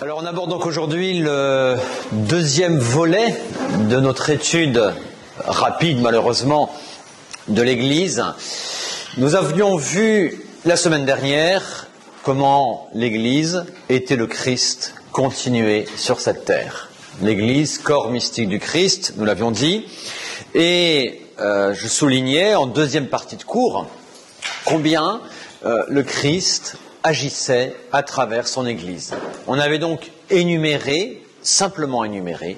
Alors on aborde donc aujourd'hui le deuxième volet de notre étude rapide malheureusement de l'Église. Nous avions vu la semaine dernière comment l'Église était le Christ continué sur cette terre. L'Église, corps mystique du Christ, nous l'avions dit, et je soulignais en deuxième partie de cours combien le Christ agissait à travers son Église. On avait donc simplement énuméré,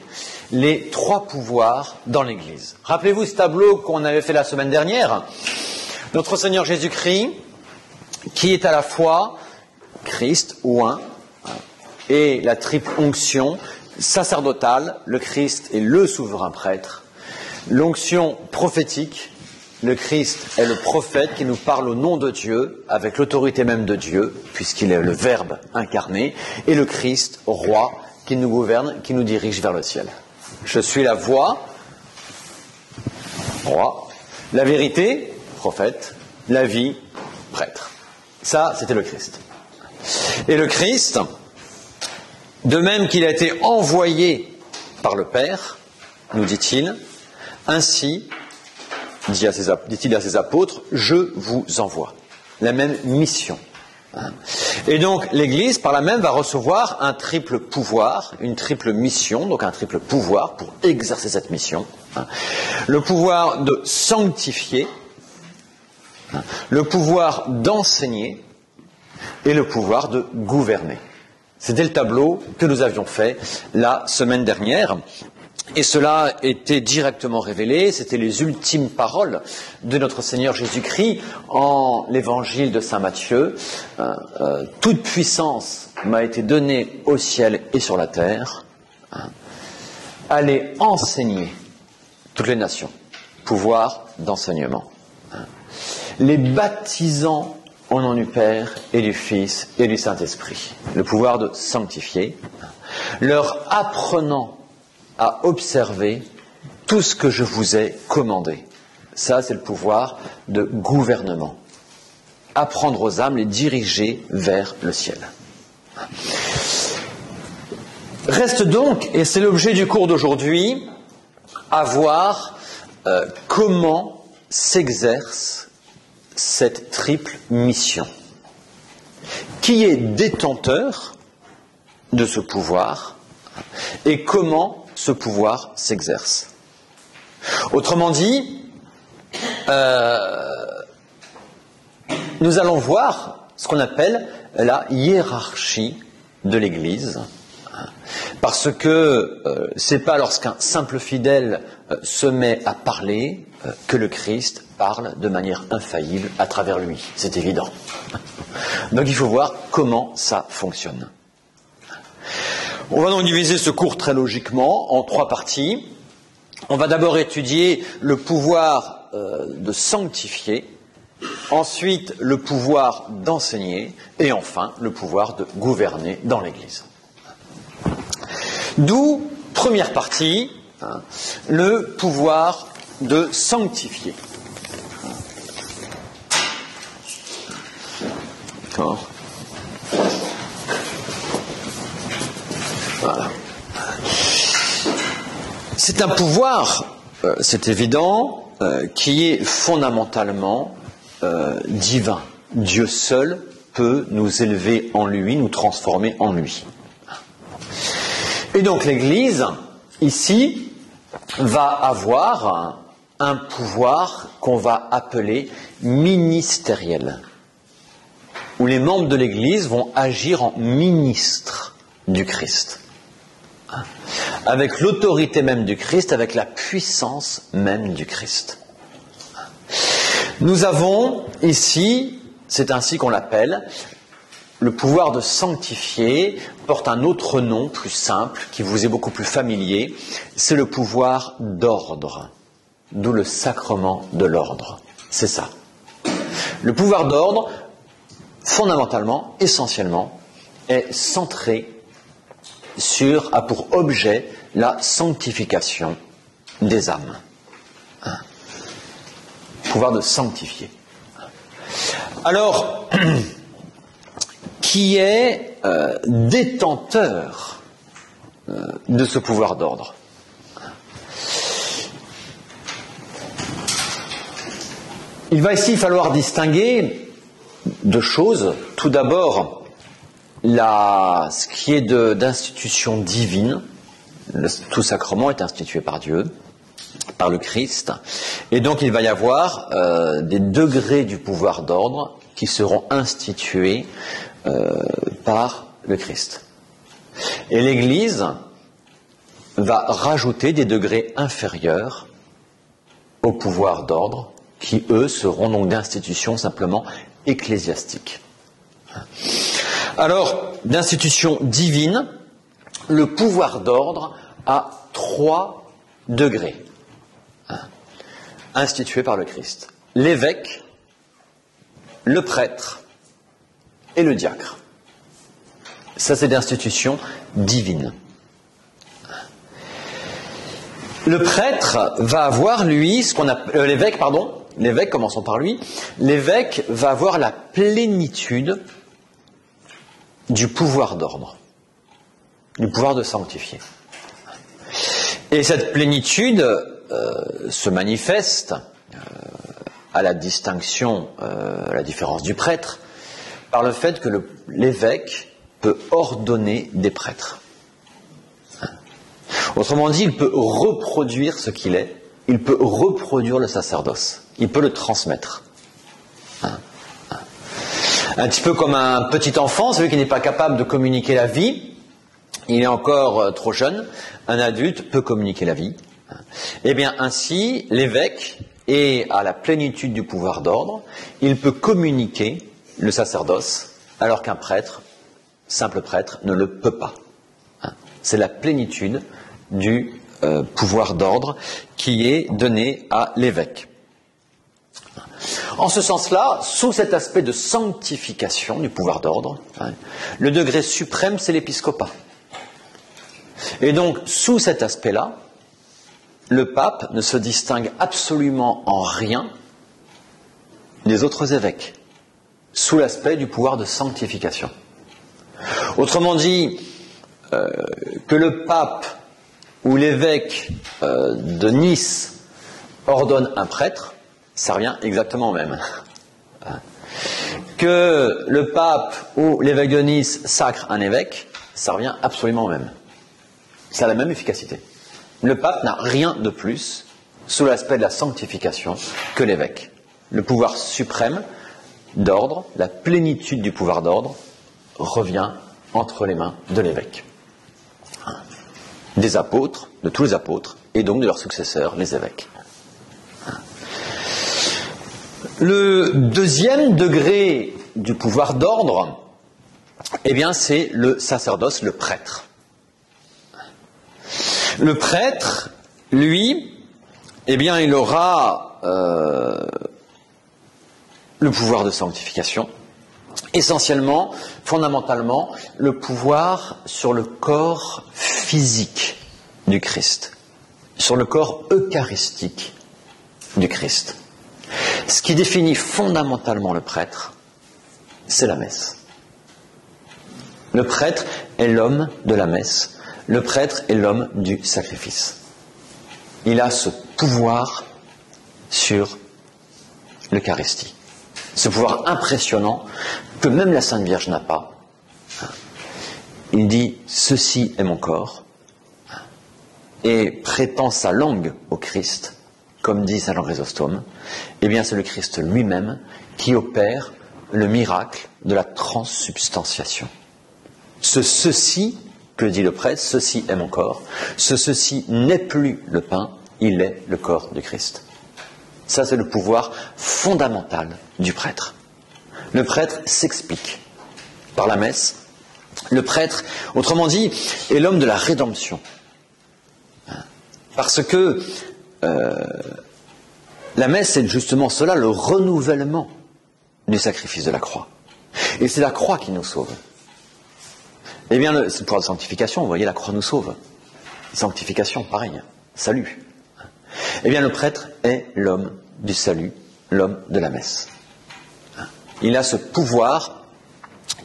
les trois pouvoirs dans l'Église. Rappelez-vous ce tableau qu'on avait fait la semaine dernière. Notre Seigneur Jésus-Christ, qui est à la fois Christ ou un, et la triple onction sacerdotale, le Christ est le souverain prêtre, l'onction prophétique, le Christ est le prophète qui nous parle au nom de Dieu, avec l'autorité même de Dieu, puisqu'il est le Verbe incarné, et le Christ, roi, qui nous gouverne, qui nous dirige vers le ciel. Je suis la voie, roi, la vérité, prophète, la vie, prêtre. Ça, c'était le Christ. Et le Christ, de même qu'il a été envoyé par le Père, nous dit-il, ainsi, dit-il à ses apôtres, je vous envoie. La même mission. Et donc l'Église, par là même, va recevoir un triple pouvoir, une triple mission, donc un triple pouvoir pour exercer cette mission. Le pouvoir de sanctifier, le pouvoir d'enseigner et le pouvoir de gouverner. C'était le tableau que nous avions fait la semaine dernière. Et cela était directement révélé, c'était les ultimes paroles de notre Seigneur Jésus-Christ en l'évangile de saint Matthieu. Toute puissance m'a été donnée au ciel et sur la terre. Allez enseigner toutes les nations, pouvoir d'enseignement. Les baptisant au nom du Père et du Fils et du Saint-Esprit. Le pouvoir de sanctifier, leur apprenant à observer tout ce que je vous ai commandé. Ça, c'est le pouvoir de gouvernement. Apprendre aux âmes, les diriger vers le ciel. Reste donc, et c'est l'objet du cours d'aujourd'hui, à voir comment s'exerce cette triple mission. Qui est détenteur de ce pouvoir et comment ce pouvoir s'exerce. Autrement dit, nous allons voir ce qu'on appelle la hiérarchie de l'Église, parce que c'est pas lorsqu'un simple fidèle se met à parler que le Christ parle de manière infaillible à travers lui, c'est évident. Donc il faut voir comment ça fonctionne. On va donc diviser ce cours très logiquement en trois parties. On va d'abord étudier le pouvoir de sanctifier, ensuite le pouvoir d'enseigner et enfin le pouvoir de gouverner dans l'Église. D'où, première partie, le pouvoir de sanctifier. D'accord. Voilà. C'est un pouvoir, c'est évident, qui est fondamentalement divin. Dieu seul peut nous élever en lui, nous transformer en lui. Et donc l'Église, ici, va avoir un pouvoir qu'on va appeler ministériel, où les membres de l'Église vont agir en ministres du Christ. Avec l'autorité même du Christ, avec la puissance même du Christ. Nous avons ici, c'est ainsi qu'on l'appelle, le pouvoir de sanctifier porte un autre nom plus simple, qui vous est beaucoup plus familier, c'est le pouvoir d'ordre, d'où le sacrement de l'ordre. C'est ça. Le pouvoir d'ordre, fondamentalement, essentiellement, est centré a pour objet la sanctification des âmes. Pouvoir de sanctifier. Alors, qui est détenteur de ce pouvoir d'ordre. Il va ici falloir distinguer deux choses. Tout d'abord, ce qui est d'institution divine. Tout sacrement est institué par Dieu, par le Christ. Et donc il va y avoir des degrés du pouvoir d'ordre qui seront institués par le Christ. Et l'Église va rajouter des degrés inférieurs au pouvoir d'ordre qui, eux, seront donc d'institutions simplement ecclésiastiques. Alors, d'institution divine, le pouvoir d'ordre a 3 degrés institués par le Christ. L'évêque, le prêtre et le diacre. Ça, c'est d'institution divine. Le prêtre va avoir, lui, l'évêque, commençons par lui, l'évêque va avoir la plénitude du pouvoir d'ordre, du pouvoir de sanctifier. Et cette plénitude se manifeste à la distinction, à la différence du prêtre, par le fait que l'évêque peut ordonner des prêtres. Autrement dit, il peut reproduire ce qu'il est, il peut reproduire le sacerdoce, il peut le transmettre. Un petit peu comme un petit enfant, celui qui n'est pas capable de communiquer la vie, il est encore trop jeune, un adulte peut communiquer la vie. Et bien ainsi, l'évêque est à la plénitude du pouvoir d'ordre, il peut communiquer le sacerdoce, alors qu'un prêtre, simple prêtre, ne le peut pas. C'est la plénitude du pouvoir d'ordre qui est donné à l'évêque. En ce sens-là, sous cet aspect de sanctification du pouvoir d'ordre, le degré suprême, c'est l'épiscopat. Et donc, sous cet aspect-là, le pape ne se distingue absolument en rien des autres évêques, sous l'aspect du pouvoir de sanctification. Autrement dit, que le pape ou l'évêque de Nice ordonne un prêtre, ça revient exactement au même. Que le pape ou l'évêque de Nice sacre un évêque, ça revient absolument au même. Ça a la même efficacité. Le pape n'a rien de plus sous l'aspect de la sanctification que l'évêque. Le pouvoir suprême d'ordre, la plénitude du pouvoir d'ordre, revient entre les mains de l'évêque. Des apôtres, de tous les apôtres, et donc de leurs successeurs, les évêques. Le deuxième degré du pouvoir d'ordre, eh bien, c'est le sacerdoce, le prêtre. Le prêtre, lui, eh bien, il aura le pouvoir de sanctification, essentiellement, fondamentalement, le pouvoir sur le corps physique du Christ, sur le corps eucharistique du Christ. Ce qui définit fondamentalement le prêtre, c'est la messe. Le prêtre est l'homme de la messe, le prêtre est l'homme du sacrifice. Il a ce pouvoir sur l'Eucharistie, ce pouvoir impressionnant que même la Sainte Vierge n'a pas. Il dit « Ceci est mon corps » et prêtant sa langue au Christ, comme dit saint Jean Chrysostome, eh bien c'est le Christ lui-même qui opère le miracle de la transsubstantiation. Ceci, que dit le prêtre, ceci est mon corps, ceci n'est plus le pain, il est le corps du Christ. Ça, c'est le pouvoir fondamental du prêtre. Le prêtre s'explique par la messe. Le prêtre, autrement dit, est l'homme de la rédemption. Parce que la messe, c'est justement cela, le renouvellement du sacrifice de la croix. Et c'est la croix qui nous sauve. Eh bien, c'est le pouvoir de sanctification, vous voyez, la croix nous sauve. Sanctification, pareil, salut. Eh bien, le prêtre est l'homme du salut, l'homme de la messe. Il a ce pouvoir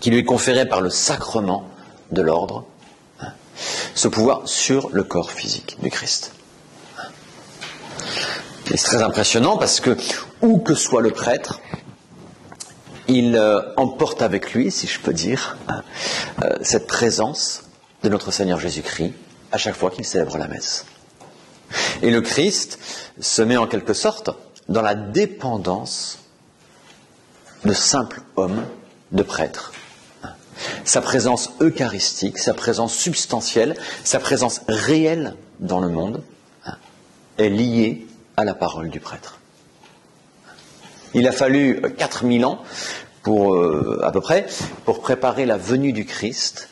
qui lui est conféré par le sacrement de l'ordre, ce pouvoir sur le corps physique du Christ. Et c'est très impressionnant parce que, où que soit le prêtre, il emporte avec lui, si je peux dire, cette présence de notre Seigneur Jésus-Christ à chaque fois qu'il célèbre la messe. Et le Christ se met en quelque sorte dans la dépendance de simple homme, de prêtre. Sa présence eucharistique, sa présence substantielle, sa présence réelle dans le monde est liée à la parole du prêtre. Il a fallu 4000 ans, à peu près, pour préparer la venue du Christ,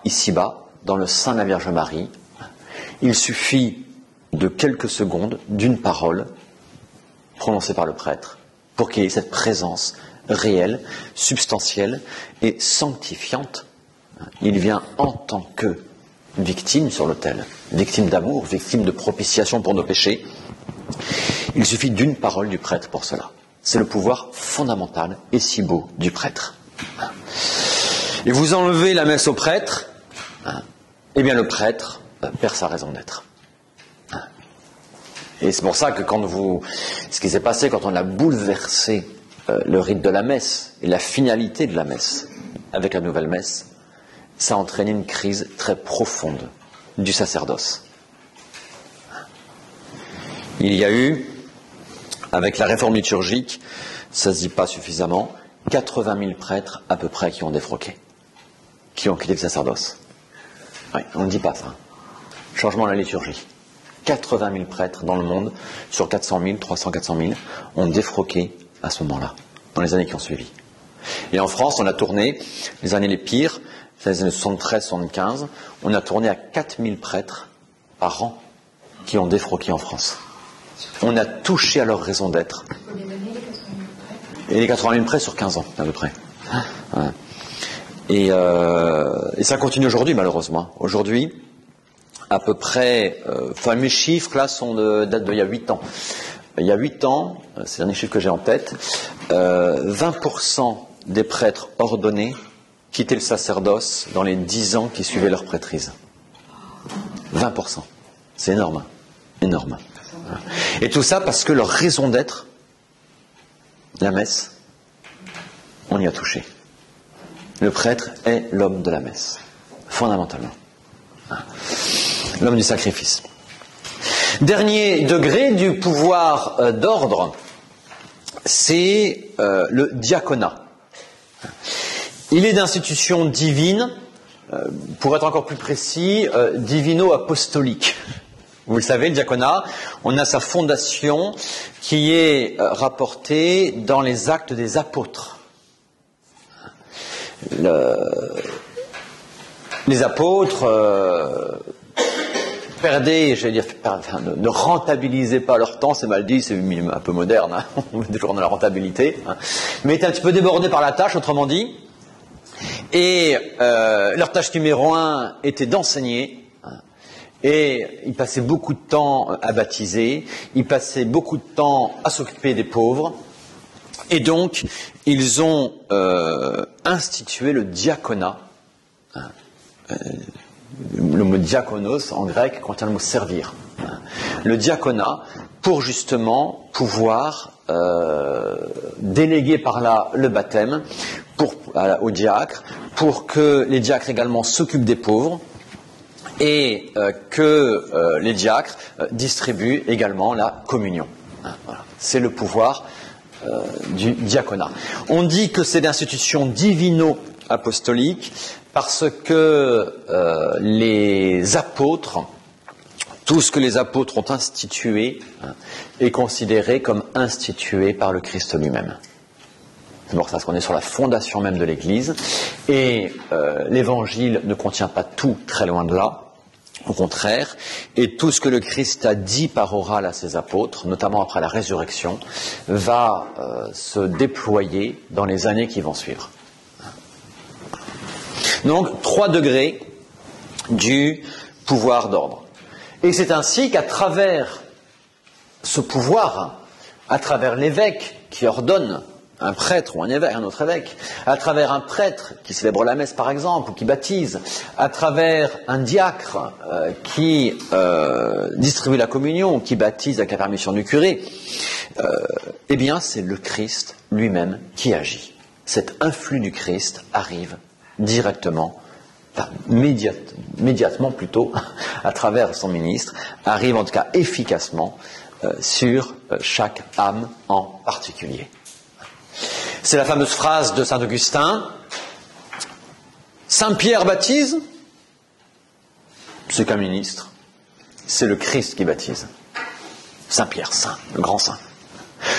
ici-bas, dans le sein de la Vierge Marie. Il suffit de quelques secondes, d'une parole prononcée par le prêtre, pour qu'il y ait cette présence réelle, substantielle et sanctifiante. Il vient en tant que victime sur l'autel, victime d'amour, victime de propitiation pour nos péchés. Il suffit d'une parole du prêtre pour cela. C'est le pouvoir fondamental et si beau du prêtre. Et vous enlevez la messe au prêtre, eh bien le prêtre perd sa raison d'être. Et c'est pour ça que ce qui s'est passé quand on a bouleversé le rite de la messe et la finalité de la messe avec la nouvelle messe, ça a entraîné une crise très profonde du sacerdoce. Il y a eu, avec la réforme liturgique, ça ne se dit pas suffisamment, 80 000 prêtres à peu près qui ont défroqué, qui ont quitté le sacerdoce. Oui, on ne dit pas ça. Changement de la liturgie. 80 000 prêtres dans le monde, sur 400 000, 300, 400 000, ont défroqué à ce moment-là, dans les années qui ont suivi. Et en France, on a tourné, les années les pires, les années 73-75, on a tourné à 4 000 prêtres par an qui ont défroqué en France. On a touché à leur raison d'être. Et les 80 000 prêtres sur 15 ans, à peu près. Et ça continue aujourd'hui, malheureusement. Aujourd'hui, à peu près, mes chiffres là datent d'il y a 8 ans. Il y a 8 ans, c'est le dernier chiffre que j'ai en tête, 20% des prêtres ordonnés quittaient le sacerdoce dans les 10 ans qui suivaient leur prêtrise. 20%. C'est énorme. Énorme. Et tout ça parce que leur raison d'être, la messe, on y a touché. Le prêtre est l'homme de la messe, fondamentalement. L'homme du sacrifice. Dernier degré du pouvoir d'ordre, c'est le diaconat. Il est d'institution divine, pour être encore plus précis, divino-apostolique. Vous le savez, le diaconat, on a sa fondation qui est rapportée dans les actes des apôtres. Les apôtres perdaient, ne rentabilisaient pas leur temps, c'est mal dit, c'est un peu moderne, hein, on est toujours dans la rentabilité, hein, mais étaient un petit peu débordés par la tâche, autrement dit, et leur tâche numéro 1 était d'enseigner. Et ils passaient beaucoup de temps à baptiser, ils passaient beaucoup de temps à s'occuper des pauvres, et donc ils ont institué le diaconat. Le mot diakonos en grec contient le mot servir. Le diaconat pour justement pouvoir déléguer par là le baptême aux diacres, pour que les diacres également s'occupent des pauvres, et que les diacres distribuent également la communion. Voilà. C'est le pouvoir du diaconat. On dit que c'est l'institution divino-apostolique parce que les apôtres, tout ce que les apôtres ont institué, est considéré comme institué par le Christ lui-même. C'est pour ça qu'on est sur la fondation même de l'Église, et l'Évangile ne contient pas tout, très loin de là. Au contraire, et tout ce que le Christ a dit par oral à ses apôtres, notamment après la résurrection, va se déployer dans les années qui vont suivre. Donc, 3 degrés du pouvoir d'ordre. Et c'est ainsi qu'à travers ce pouvoir, à travers l'évêque qui ordonne un prêtre ou un évêque, un autre évêque, à travers un prêtre qui célèbre la messe par exemple, ou qui baptise, à travers un diacre qui distribue la communion, ou qui baptise avec la permission du curé, eh bien c'est le Christ lui-même qui agit. Cet influx du Christ arrive directement, enfin, médiatement plutôt, à travers son ministre, arrive en tout cas efficacement sur chaque âme en particulier. C'est la fameuse phrase de saint Augustin, Saint Pierre baptise, c'est qu'un ministre, c'est le Christ qui baptise. Saint Pierre, saint, le grand saint.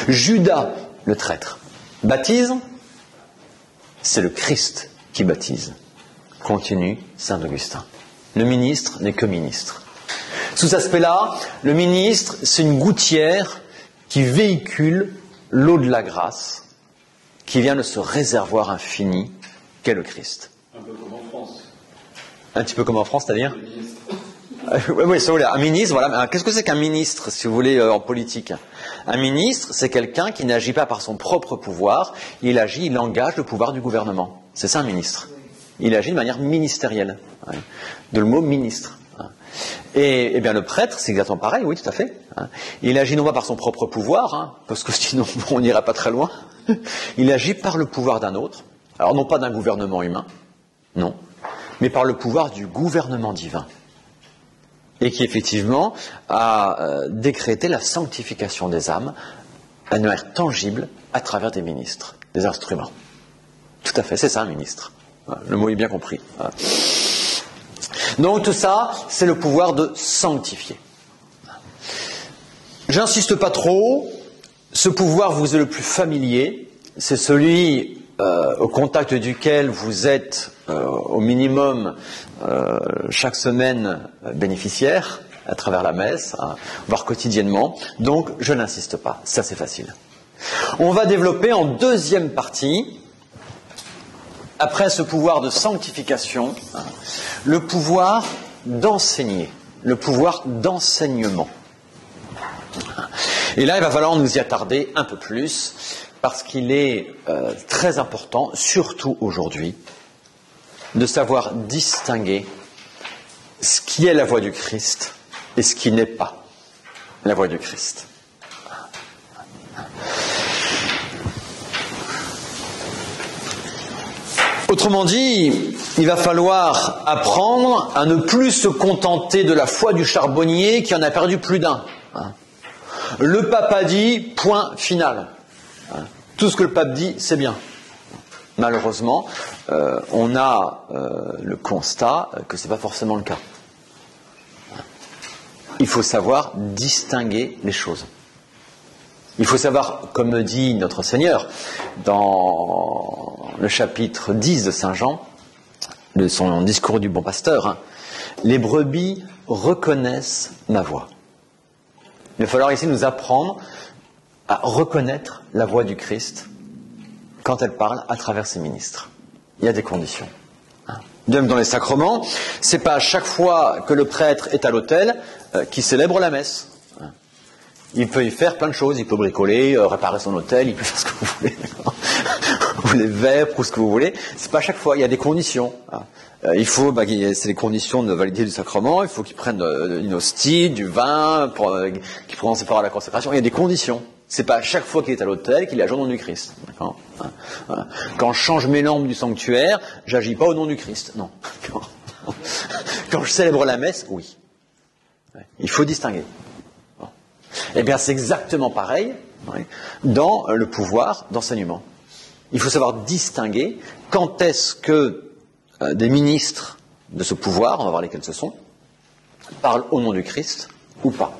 Judas, le traître, baptise, c'est le Christ qui baptise. Continue saint Augustin. Le ministre n'est que ministre. Sous cet aspect-là, le ministre, c'est une gouttière qui véhicule l'eau de la grâce, qui vient de ce réservoir infini qu'est le Christ. Un peu comme en France. Un petit peu comme en France, c'est-à-dire ? Oui, ça voulait. Un ministre, voilà. Qu'est-ce que c'est qu'un ministre, si vous voulez, en politique ? Un ministre, c'est quelqu'un qui n'agit pas par son propre pouvoir, il engage le pouvoir du gouvernement. C'est ça un ministre. Il agit de manière ministérielle. De le mot ministre. Et bien le prêtre, c'est exactement pareil, oui, tout à fait. Il agit non pas par son propre pouvoir, parce que sinon on n'irait pas très loin. Il agit par le pouvoir d'un autre. Alors non pas d'un gouvernement humain, non, mais par le pouvoir du gouvernement divin. Et qui effectivement a décrété la sanctification des âmes à une manière tangible à travers des ministres, des instruments. Tout à fait, c'est ça un ministre. Le mot est bien compris. Donc tout ça, c'est le pouvoir de sanctifier. J'insiste pas trop, ce pouvoir vous est le plus familier, c'est celui au contact duquel vous êtes au minimum chaque semaine bénéficiaire à travers la messe, voire quotidiennement, donc je n'insiste pas, ça c'est facile. On va développer en deuxième partie, après ce pouvoir de sanctification, le pouvoir d'enseigner, le pouvoir d'enseignement. Et là, il va falloir nous y attarder un peu plus, parce qu'il est très important, surtout aujourd'hui, de savoir distinguer ce qui est la voie du Christ et ce qui n'est pas la voie du Christ. Autrement dit, il va falloir apprendre à ne plus se contenter de la foi du charbonnier qui en a perdu plus d'un. Le pape a dit, point final. Tout ce que le pape dit, c'est bien. Malheureusement, on a le constat que ce n'est pas forcément le cas. Il faut savoir distinguer les choses. Il faut savoir, comme dit notre Seigneur dans le chapitre 10 de Saint Jean, de son discours du bon pasteur, les brebis reconnaissent ma voix. Il va falloir ici nous apprendre à reconnaître la voix du Christ quand elle parle à travers ses ministres. Il y a des conditions. De même dans les sacrements, c'est pas à chaque fois que le prêtre est à l'autel qu'il célèbre la messe. Il peut y faire plein de choses, il peut bricoler, réparer son autel, il peut faire ce que vous voulez, ou les vêpres, ou ce que vous voulez. C'est pas à chaque fois, il y a des conditions. Il faut, c'est les conditions de validité du sacrement, il faut qu'il prenne une hostie, du vin, qu'il prononce ses paroles à la consécration. Il y a des conditions. C'est pas à chaque fois qu'il est à l'autel qu'il agit au nom du Christ. D'accord ? Quand je change mes lampes du sanctuaire, j'agis pas au nom du Christ. Non. Quand je célèbre la messe, oui. Il faut distinguer. Eh bien, c'est exactement pareil dans le pouvoir d'enseignement. Il faut savoir distinguer quand est-ce que des ministres de ce pouvoir, on va voir lesquels ce sont, parlent au nom du Christ ou pas.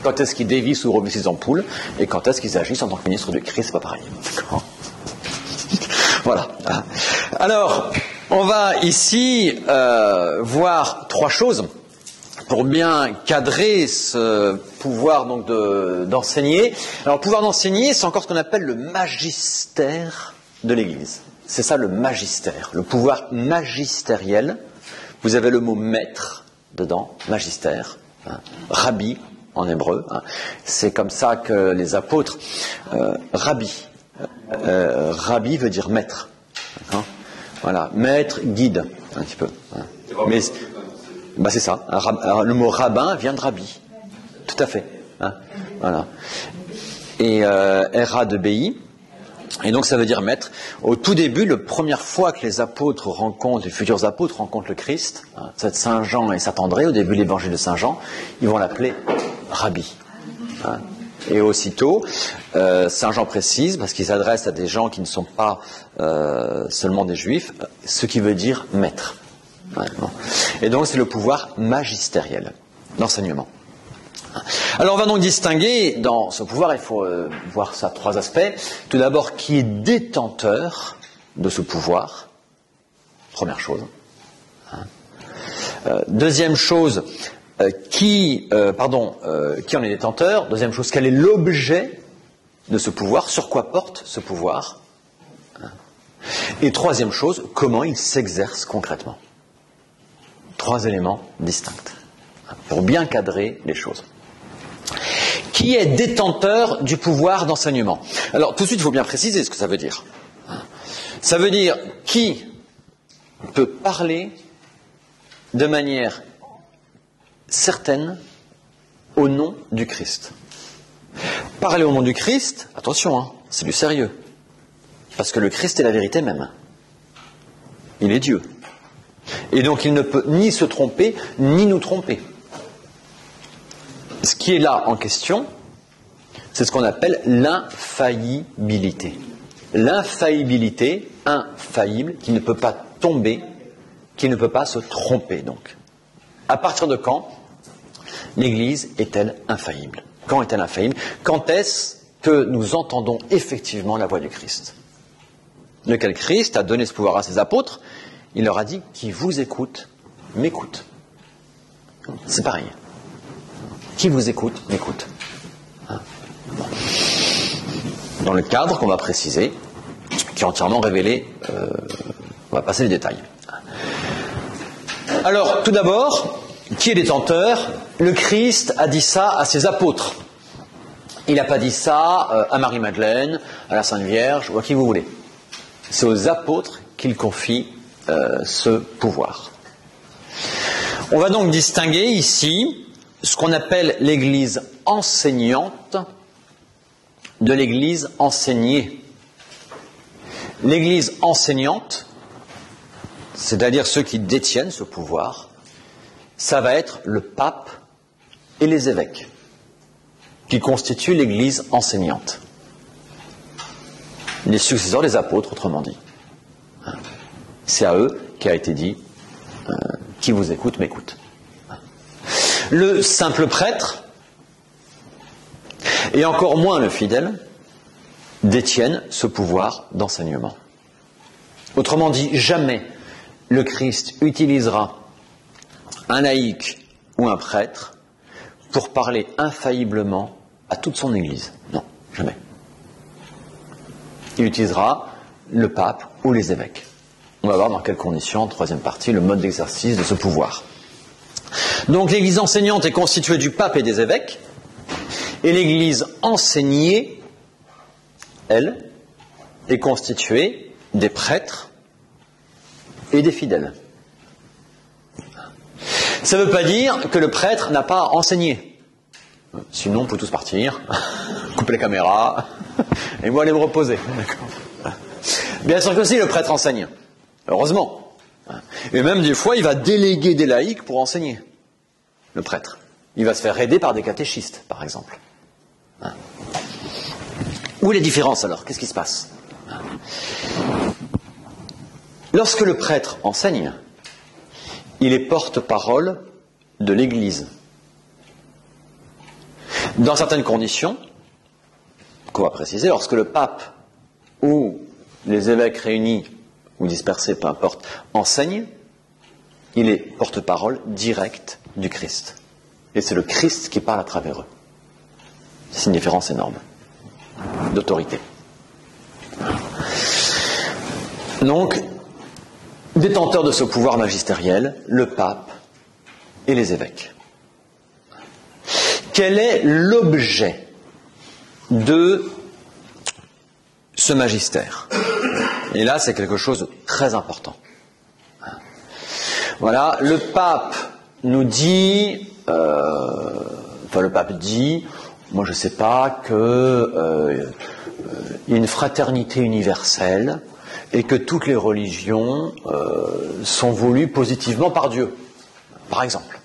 Quand est-ce qu'ils dévissent ou revissent les ampoules et quand est-ce qu'ils agissent en tant que ministre du Christ, c'est pas pareil. Voilà. Alors, on va ici voir trois choses pour bien cadrer ce pouvoir donc d'enseigner. Alors, le pouvoir d'enseigner, c'est encore ce qu'on appelle le magistère de l'Église. C'est ça le magistère, le pouvoir magistériel. Vous avez le mot maître dedans, magistère, rabbi en hébreu. C'est comme ça que les apôtres, rabbi, Rabbi veut dire maître. Hein, voilà, maître, guide, un petit peu. Hein. Mais bah c'est ça. Le mot rabbin vient de rabbi. Tout à fait. Hein, voilà. Et Ra de Bi. Et donc ça veut dire maître. Au tout début, la première fois que les apôtres rencontrent, les futurs apôtres rencontrent le Christ, hein, c'est Saint Jean et Saint André, au début de l'évangile de Saint Jean, ils vont l'appeler Rabbi. Hein. Et aussitôt, Saint Jean précise, parce qu'il s'adresse à des gens qui ne sont pas seulement des juifs, ce qui veut dire maître. Ouais, bon. Et donc c'est le pouvoir magistériel d'enseignement. Alors on va donc distinguer dans ce pouvoir, il faut voir ça trois aspects. Tout d'abord, qui est détenteur de ce pouvoir, première chose. Hein. Deuxième chose, qui en est détenteur. Deuxième chose, quel est l'objet de ce pouvoir, sur quoi porte ce pouvoir. Hein. Et troisième chose, comment il s'exerce concrètement. Trois éléments distincts, hein, pour bien cadrer les choses. Qui est détenteur du pouvoir d'enseignement? Alors, tout de suite, il faut bien préciser ce que ça veut dire. Ça veut dire qui peut parler de manière certaine au nom du Christ. Parler au nom du Christ, attention, hein, c'est du sérieux. Parce que le Christ est la vérité même. Il est Dieu. Et donc, il ne peut ni se tromper, ni nous tromper. Ce qui est là en question, c'est ce qu'on appelle l'infaillibilité. L'infaillibilité, infaillible, qui ne peut pas tomber, qui ne peut pas se tromper, donc. À partir de quand l'Église est-elle infaillible? Quand est-elle infaillible? Quand est-ce que nous entendons effectivement la voix du Christ? Lequel Christ a donné ce pouvoir à ses apôtres? Il leur a dit, qui vous écoute, m'écoute. C'est pareil. Qui vous écoute, m'écoute. Hein, bon. Dans le cadre qu'on va préciser, qui est entièrement révélé, on va passer les détails. Alors, tout d'abord, qui est détenteur? Le Christ a dit ça à ses apôtres. Il n'a pas dit ça à Marie-Madeleine, à la Sainte Vierge, ou à qui vous voulez. C'est aux apôtres qu'il confie ce pouvoir. On va donc distinguer ici ce qu'on appelle l'Église enseignante de l'Église enseignée. L'Église enseignante, c'est-à-dire ceux qui détiennent ce pouvoir, ça va être le pape et les évêques, qui constituent l'Église enseignante. Les successeurs des apôtres, autrement dit. C'est à eux qu'a été dit qui vous écoute, m'écoute. Le simple prêtre, et encore moins le fidèle, détiennent ce pouvoir d'enseignement. Autrement dit, jamais le Christ utilisera un laïc ou un prêtre pour parler infailliblement à toute son Église. Non, jamais. Il utilisera le pape ou les évêques. On va voir dans quelles conditions, en troisième partie, le mode d'exercice de ce pouvoir. Donc l'Église enseignante est constituée du pape et des évêques, et l'Église enseignée, elle, est constituée des prêtres et des fidèles. Ça ne veut pas dire que le prêtre n'a pas enseigné. Sinon, on peut tous partir, couper les caméras, et moi aller me reposer. Bien sûr que si, le prêtre enseigne. Heureusement. Et même des fois, il va déléguer des laïcs pour enseigner. Le prêtre. Il va se faire aider par des catéchistes, par exemple. Où est la différence alors? Qu'est-ce qui se passe? Lorsque le prêtre enseigne, il est porte-parole de l'Église. Dans certaines conditions, qu'on va préciser, lorsque le pape ou les évêques réunis ou dispersés, peu importe, enseignent, il est porte-parole direct du Christ. Et c'est le Christ qui parle à travers eux. C'est une différence énorme d'autorité. Donc, détenteurs de ce pouvoir magistériel, le pape et les évêques. Quel est l'objet de ce magistère. Et là, c'est quelque chose de très important. Voilà, le pape nous dit, le pape dit, moi je ne sais pas, que il y a une fraternité universelle et que toutes les religions sont voulues positivement par Dieu, par exemple.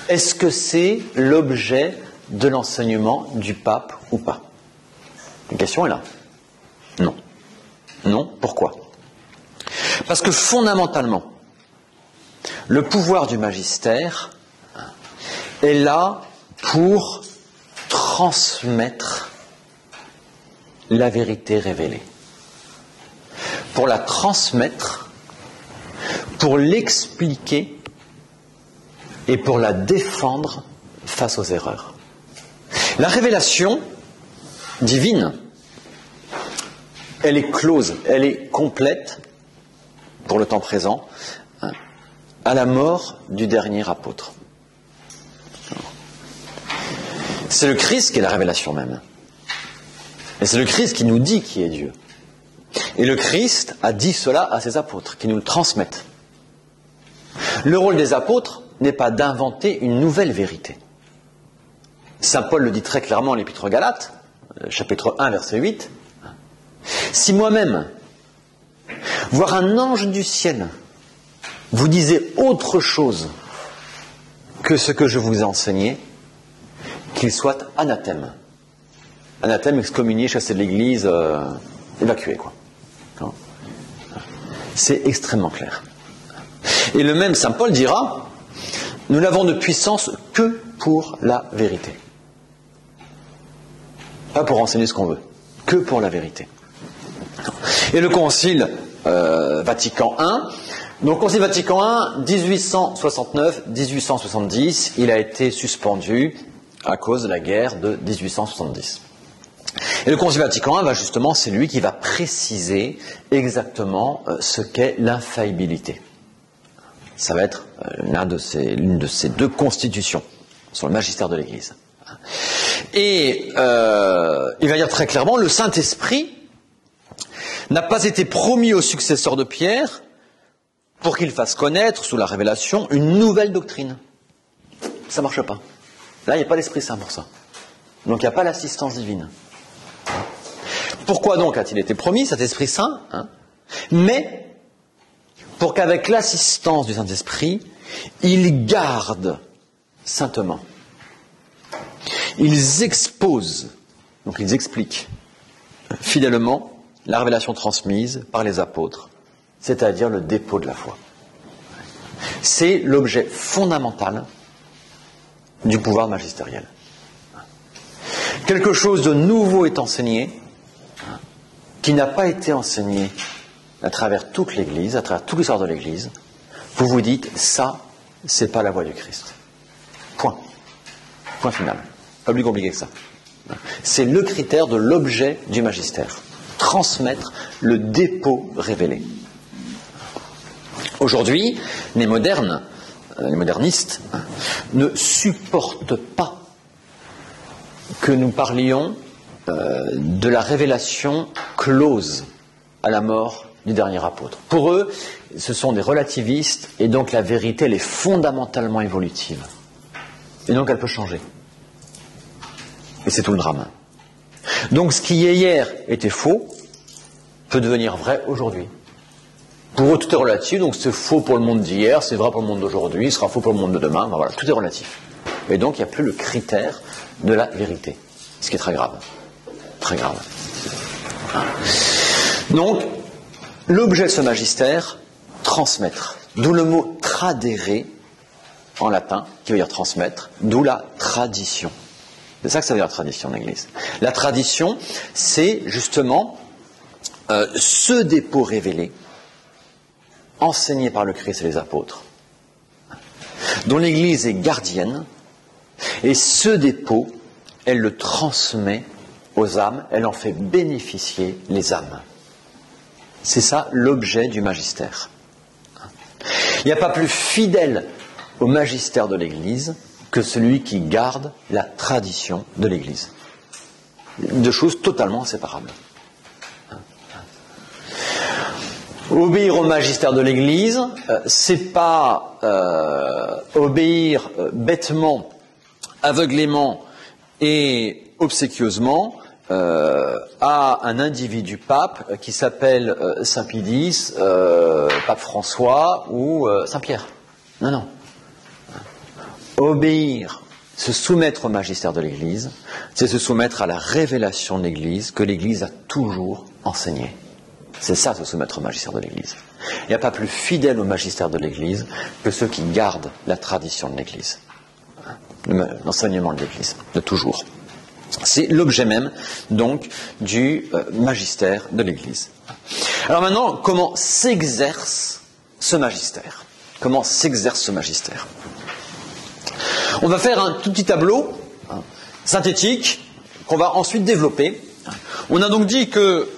Est-ce que c'est l'objet de l'enseignement du pape ou pas? La question est là. Non. Non, pourquoi? Parce que fondamentalement, le pouvoir du magistère est là pour transmettre la vérité révélée. Pour la transmettre, pour l'expliquer et pour la défendre face aux erreurs. La révélation divine, elle est close, elle est complète, pour le temps présent, à la mort du dernier apôtre. C'est le Christ qui est la révélation même. Et c'est le Christ qui nous dit qui est Dieu. Et le Christ a dit cela à ses apôtres, qui nous le transmettent. Le rôle des apôtres n'est pas d'inventer une nouvelle vérité. Saint Paul le dit très clairement à l'Épître aux Galates, chapitre 1, verset 8. Si moi-même, voire un ange du ciel, vous disait autre chose que ce que je vous ai enseigné, qu'il soit anathème. Anathème, excommunié, chassé de l'église, évacué, quoi. C'est extrêmement clair. Et le même Saint Paul dira, nous n'avons de puissance que pour la vérité. Pas pour enseigner ce qu'on veut, que pour la vérité. Et le Concile Vatican I, donc Concile Vatican I, 1869-1870, il a été suspendu à cause de la guerre de 1870. Et le Concile Vatican I, justement, c'est lui qui va préciser exactement ce qu'est l'infaillibilité. Ça va être l'une de ces deux constitutions sur le magistère de l'Église. Et il va dire très clairement, le Saint-Esprit n'a pas été promis aux successeurs de Pierre pour qu'il fasse connaître, sous la révélation, une nouvelle doctrine. Ça ne marche pas. Là, il n'y a pas l'Esprit Saint pour ça. Donc, il n'y a pas l'assistance divine. Pourquoi donc a-t-il été promis, cet Esprit Saint, mais pour qu'avec l'assistance du Saint-Esprit, ils gardent saintement. Ils exposent, donc ils expliquent fidèlement la révélation transmise par les apôtres, c'est-à-dire le dépôt de la foi. C'est l'objet fondamental du pouvoir magistériel. Quelque chose de nouveau est enseigné, qui n'a pas été enseigné à travers toute l'Église, à travers toute l'histoire de l'Église. Vous vous dites, ça, c'est pas la voie du Christ. Point. Point final. Pas plus compliqué que ça. C'est le critère de l'objet du magistère. Transmettre le dépôt révélé. Aujourd'hui, les modernistes, ne supportent pas que nous parlions de la révélation close à la mort du dernier apôtre. Pour eux, ce sont des relativistes et donc la vérité, elle est fondamentalement évolutive. Et donc elle peut changer. Et c'est tout le drame. Donc ce qui hier était faux peut devenir vrai aujourd'hui. Pour eux, tout est relatif, donc c'est faux pour le monde d'hier, c'est vrai pour le monde d'aujourd'hui, ce sera faux pour le monde de demain, voilà, tout est relatif. Et donc il n'y a plus le critère de la vérité, ce qui est très grave. Très grave. Donc, l'objet de ce magistère, transmettre. D'où le mot tradere en latin, qui veut dire transmettre, d'où la tradition. C'est ça que ça veut dire tradition en l'Église. La tradition, c'est justement ce dépôt révélé, enseigné par le Christ et les apôtres, dont l'Église est gardienne, et ce dépôt, elle le transmet aux âmes, elle en fait bénéficier les âmes. C'est ça l'objet du magistère. Il n'y a pas plus fidèle au magistère de l'Église que celui qui garde la tradition de l'Église. deux choses totalement inséparables. Obéir au magistère de l'Église, c'est pas obéir bêtement, aveuglément et obséquieusement à un individu pape qui s'appelle Saint Pie X, Pape François ou Saint Pierre. Non, non. Obéir, se soumettre au magistère de l'Église, c'est se soumettre à la révélation de l'Église que l'Église a toujours enseignée. C'est ça, se soumettre au magistère de l'Église. Il n'y a pas plus fidèle au magistère de l'Église que ceux qui gardent la tradition de l'Église, l'enseignement de l'Église, de toujours. C'est l'objet même, donc, du magistère de l'Église. Alors maintenant, comment s'exerce ce magistère? Comment s'exerce ce magistère? On va faire un tout petit tableau synthétique qu'on va ensuite développer. On a donc dit que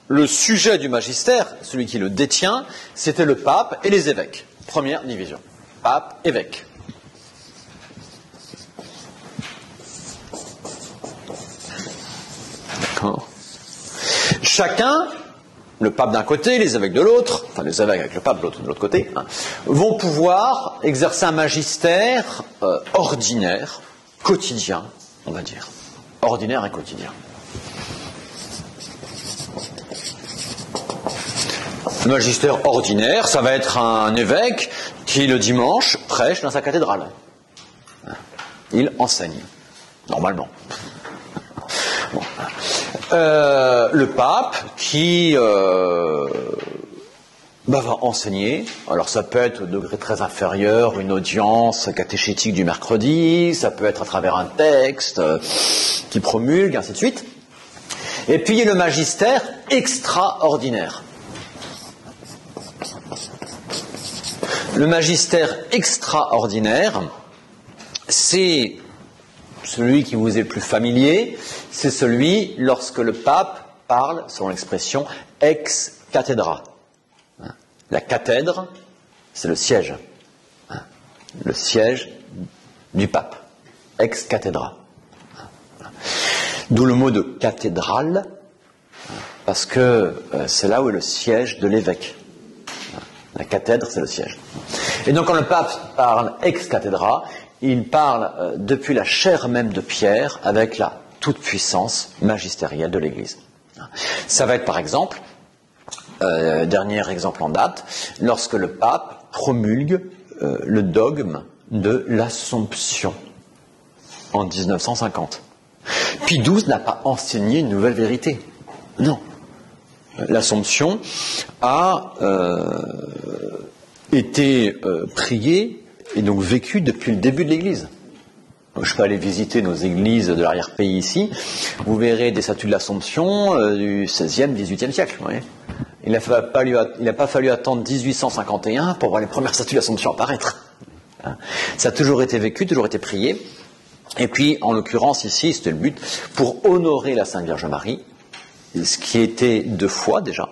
le sujet du magistère, celui qui le détient, c'était le pape et les évêques. Première division. Pape, évêque. D'accord. Chacun, le pape d'un côté, les évêques de l'autre, enfin les évêques avec le pape de l'autre côté, vont pouvoir exercer un magistère ordinaire, quotidien, on va dire. Ordinaire et quotidien. Le magistère ordinaire, ça va être un évêque qui, le dimanche, prêche dans sa cathédrale. Il enseigne, normalement. Bon. Le pape qui va enseigner. Alors ça peut être au degré très inférieur, une audience catéchétique du mercredi, ça peut être à travers un texte qui promulgue, ainsi de suite. Et puis il y a le magistère extraordinaire. Le magistère extraordinaire, c'est celui qui vous est le plus familier, c'est celui lorsque le pape parle, selon l'expression, ex cathedra. La cathèdre, c'est le siège. Le siège du pape. Ex cathedra. D'où le mot de cathédrale, parce que c'est là où est le siège de l'évêque. La cathèdre, c'est le siège. Et donc quand le pape parle ex cathedra, il parle depuis la chair même de Pierre avec la toute-puissance magistérielle de l'Église. Ça va être par exemple, dernier exemple en date, lorsque le pape promulgue le dogme de l'Assomption en 1950. Pie XII n'a pas enseigné une nouvelle vérité. Non. L'Assomption a été priée et donc vécue depuis le début de l'Église. Je peux aller visiter nos églises de l'arrière-pays ici, vous verrez des statues de l'Assomption du XVIe, XVIIIe siècle. Vous voyez. Il n'a pas fallu attendre 1851 pour voir les premières statues de l'Assomption apparaître. Ça a toujours été vécu, toujours été prié. Et puis, en l'occurrence ici, c'était le but, pour honorer la Sainte Vierge Marie, ce qui était de foi déjà,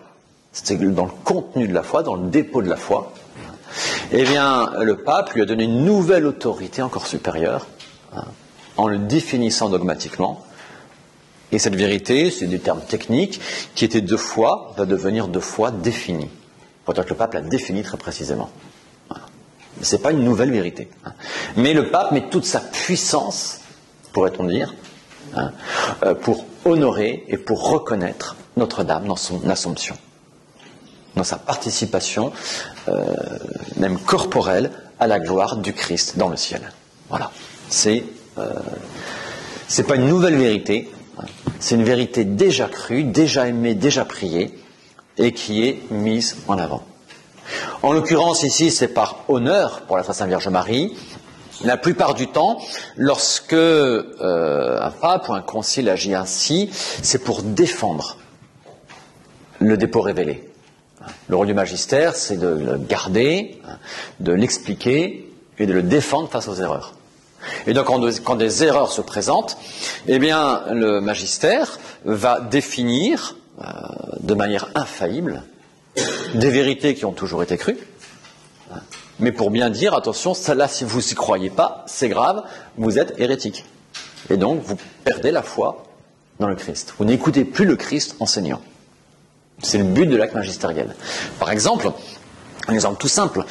c'était dans le contenu de la foi, dans le dépôt de la foi, eh bien, le pape lui a donné une nouvelle autorité encore supérieure, en le définissant dogmatiquement. Et cette vérité, c'est des termes techniques, qui était de foi, va devenir de foi définie. Pourtant que le pape l'a définie très précisément. Ce n'est pas une nouvelle vérité. Mais le pape met toute sa puissance, pourrait-on dire, pour honorer et pour reconnaître Notre-Dame dans son Assomption, dans sa participation, même corporelle, à la gloire du Christ dans le ciel. Voilà. C'est pas une nouvelle vérité, c'est une vérité déjà crue, déjà aimée, déjà priée, et qui est mise en avant. En l'occurrence ici, c'est par honneur pour la très Sainte Vierge Marie. La plupart du temps, lorsque un pape ou un concile agit ainsi, c'est pour défendre le dépôt révélé. Le rôle du magistère, c'est de le garder, de l'expliquer et de le défendre face aux erreurs. Et donc quand des erreurs se présentent, eh bien le magistère va définir de manière infaillible des vérités qui ont toujours été crues, mais pour bien dire, attention, celle-là, si vous n'y croyez pas, c'est grave, vous êtes hérétique. Et donc vous perdez la foi dans le Christ. Vous n'écoutez plus le Christ enseignant. C'est le but de l'acte magistériel. Par exemple, un exemple tout simple,